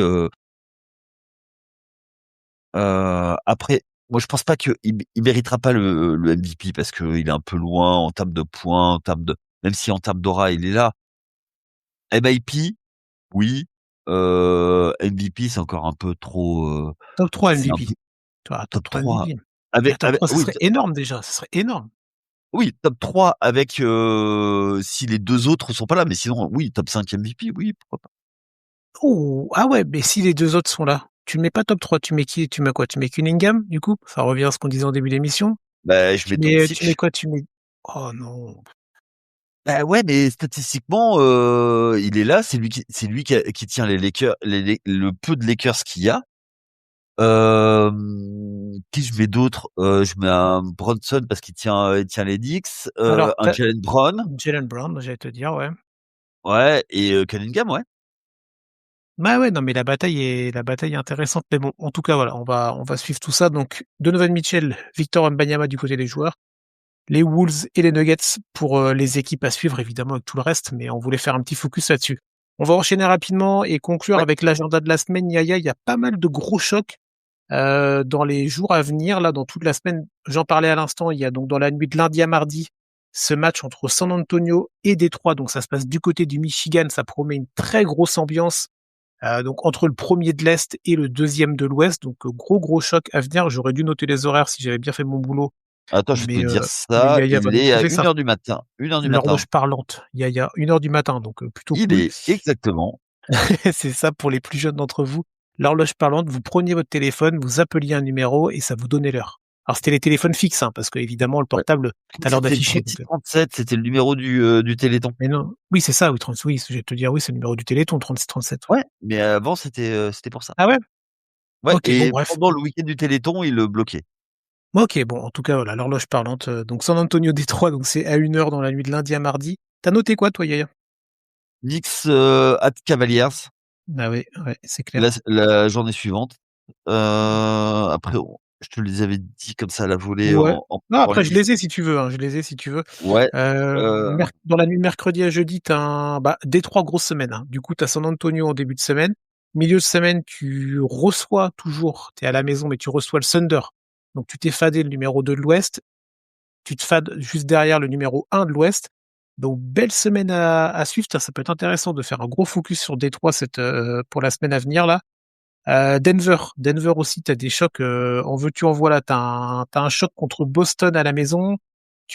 moi je pense pas qu'il méritera pas le MVP parce qu'il est un peu loin en termes de points, en termes de, même si en termes d'aura il est là. MIP, oui, MVP c'est encore un peu trop, Top 3 c'est un MVP. peu Toi, top top 3 3 MVP. Et un avec top 3, ça oui, serait énorme déjà. Ça serait énorme. oui, top 3 avec, si les 2 autres sont pas là, mais sinon oui, top 5 MVP, oui, pourquoi pas. Oh, ah ouais, mais si les deux autres sont là, tu ne mets pas top 3, tu mets qui? Tu mets quoi? Tu mets Cunningham, du coup? Ça revient à ce qu'on disait en début d'émission. Bah, je mets Tu mets Doncic. quoi? Oh non. Bah, ouais, mais statistiquement, il est là, c'est lui qui tient les Lakers, le peu de Lakers qu'il y a. Qui je mets d'autre? Je mets un Bronson parce qu'il tient les Knicks, Alors, un Jalen Brown, Jalen Brown, j'allais te dire, ouais. ouais, et Cunningham, ouais. Bah ouais, non, mais la bataille est intéressante. Mais bon, en tout cas, voilà, on va suivre tout ça. Donc, Donovan Mitchell, Victor Wembanyama du côté des joueurs, les Wolves et les Nuggets pour les équipes à suivre, évidemment, avec tout le reste. Mais on voulait faire un petit focus là-dessus. On va enchaîner rapidement et conclure Ouais. avec l'agenda de la semaine. Yaya, il y a pas mal de gros chocs dans les jours à venir. Là, dans toute la semaine, j'en parlais à l'instant. Il y a donc dans la nuit de lundi à mardi ce match entre San Antonio et Détroit. Donc ça se passe du côté du Michigan. Ça promet une très grosse ambiance. Donc entre le premier de l'Est et le deuxième de l'Ouest. Donc gros choc à venir. J'aurais dû noter les horaires si j'avais bien fait mon boulot. Attends, je vais te dire Mais ça. Yaya va Il nous est à trouver une ça. heure du matin. 1 heure du matin. L'horloge parlante. Yaya, 1h du matin. Donc plutôt Il cool. est exactement. C'est ça pour les plus jeunes d'entre vous. L'horloge parlante, vous preniez votre téléphone, vous appeliez un numéro et ça vous donnait l'heure. Alors c'était les téléphones fixes, hein, parce que évidemment le Ouais. portable, t'as l'heure C'était le d'afficher. 3637, c'était le numéro du Téléthon. Mais non, oui c'est ça, oui, 30, oui, je vais te dire, oui c'est le numéro du Téléthon, 3637. Ouais, mais avant c'était pour ça. Ah ouais. Ouais, Ok, bon et bref. pendant le week-end du Téléthon, il le bloquait. Ok, bon en tout cas voilà, l'horloge parlante. Donc San Antonio Détroit, donc c'est à 1h dans la nuit de lundi à mardi. T'as noté quoi toi Yaya? Knicks at Cavaliers Ah oui, ouais, c'est clair. la journée suivante. Après, je te les avais dit comme ça à la volée Ouais. Non, en après je liste. les ai si tu veux, hein, je les ai si tu veux. Ouais, Dans la nuit de mercredi à jeudi, t'as Détroit grosse semaine, hein. Du coup, t'as San Antonio en début de semaine. Milieu de semaine, tu reçois toujours, t'es à la maison, mais tu reçois le Thunder. Donc tu t'es fadé le numéro 2 de l'Ouest. Tu te fades juste derrière le numéro 1 de l'Ouest. Donc belle semaine à suivre. Ça peut être intéressant de faire un gros focus sur Détroit pour la semaine à venir là. Denver aussi, t'as des chocs, en veux-tu en voilà, t'as un choc contre Boston à la maison,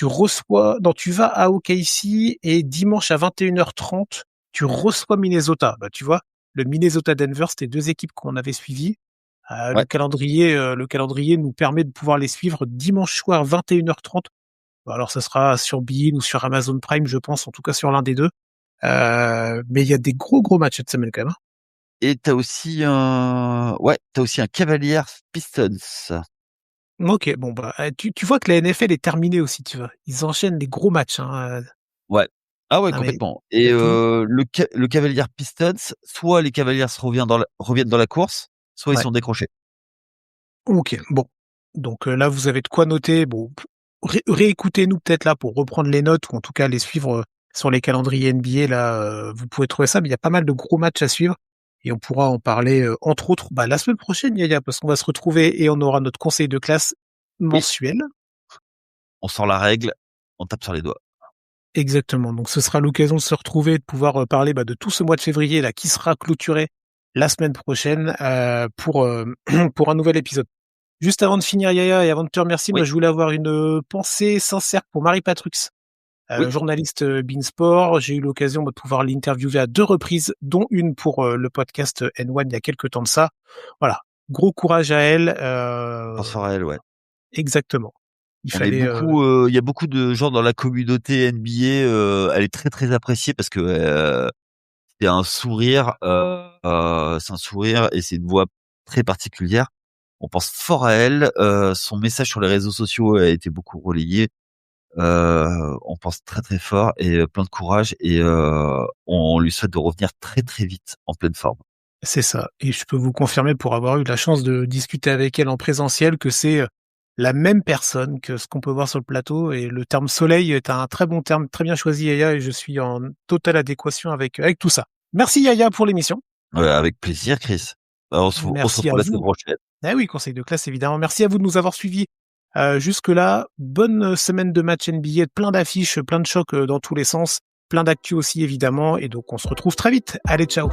non, tu vas à OKC et dimanche à 21h30, tu reçois Minnesota. Bah, tu vois, le Minnesota-Denver, c'était deux équipes qu'on avait suivies. ouais. Le calendrier nous permet de pouvoir les suivre dimanche soir 21h30. Alors, ça sera sur beIN ou sur Amazon Prime, je pense, en tout cas sur l'un des deux. Mais il y a des gros matchs cette semaine quand même, hein. Et t'as aussi un Cavaliers Pistons. Ok, bon bah tu vois que la NFL est terminée aussi, tu vois. Ils enchaînent les gros matchs, hein. Ouais. Ah ouais, Non mais complètement. y Et a tout. le Cavaliers Pistons, soit les Cavaliers reviennent dans la course, soit ils Ouais. sont décrochés. Ok, bon. Donc là vous avez de quoi noter. Bon, réécoutez-nous peut-être là pour reprendre les notes ou en tout cas les suivre sur les calendriers NBA là. Vous pouvez trouver ça, mais il y a pas mal de gros matchs à suivre et on pourra en parler entre autres la semaine prochaine, Yaya, parce qu'on va se retrouver et on aura notre conseil de classe Oui, mensuel. on sort la règle, on tape sur les doigts. Exactement. Donc, ce sera l'occasion de se retrouver, de pouvoir parler de tout ce mois de février là qui sera clôturé la semaine prochaine pour pour un nouvel épisode. Juste avant de finir, Yaya, et avant de te remercier, moi, Oui, je voulais avoir une pensée sincère pour Marie Patrux, oui. journaliste Beansport. J'ai eu l'occasion de pouvoir l'interviewer à 2 reprises, dont une pour le podcast N1 il y a quelques temps de ça. Voilà. Gros courage à elle. Transfert à elle, ouais. Exactement. Il On est fallait. beaucoup, il y a beaucoup de gens dans la communauté NBA, elle est très appréciée parce que, c'est un sourire, et c'est une voix très particulière. On pense fort à elle, son message sur les réseaux sociaux a été beaucoup relayé. On pense très fort et plein de courage et on lui souhaite de revenir très vite en pleine forme. C'est ça. Et je peux vous confirmer, pour avoir eu la chance de discuter avec elle en présentiel, que c'est la même personne que ce qu'on peut voir sur le plateau. Et le terme soleil est un très bon terme, très bien choisi, Yaya, et je suis en totale adéquation avec tout ça. Merci, Yaya, pour l'émission. Avec plaisir, Chris. On se Merci à retrouve la semaine vous. prochaine. Ah oui, conseil de classe, évidemment. Merci à vous de nous avoir suivis jusque-là. Bonne semaine de match NBA, plein d'affiches, plein de chocs dans tous les sens, plein d'actu aussi, évidemment. Et donc, on se retrouve très vite. Allez, ciao.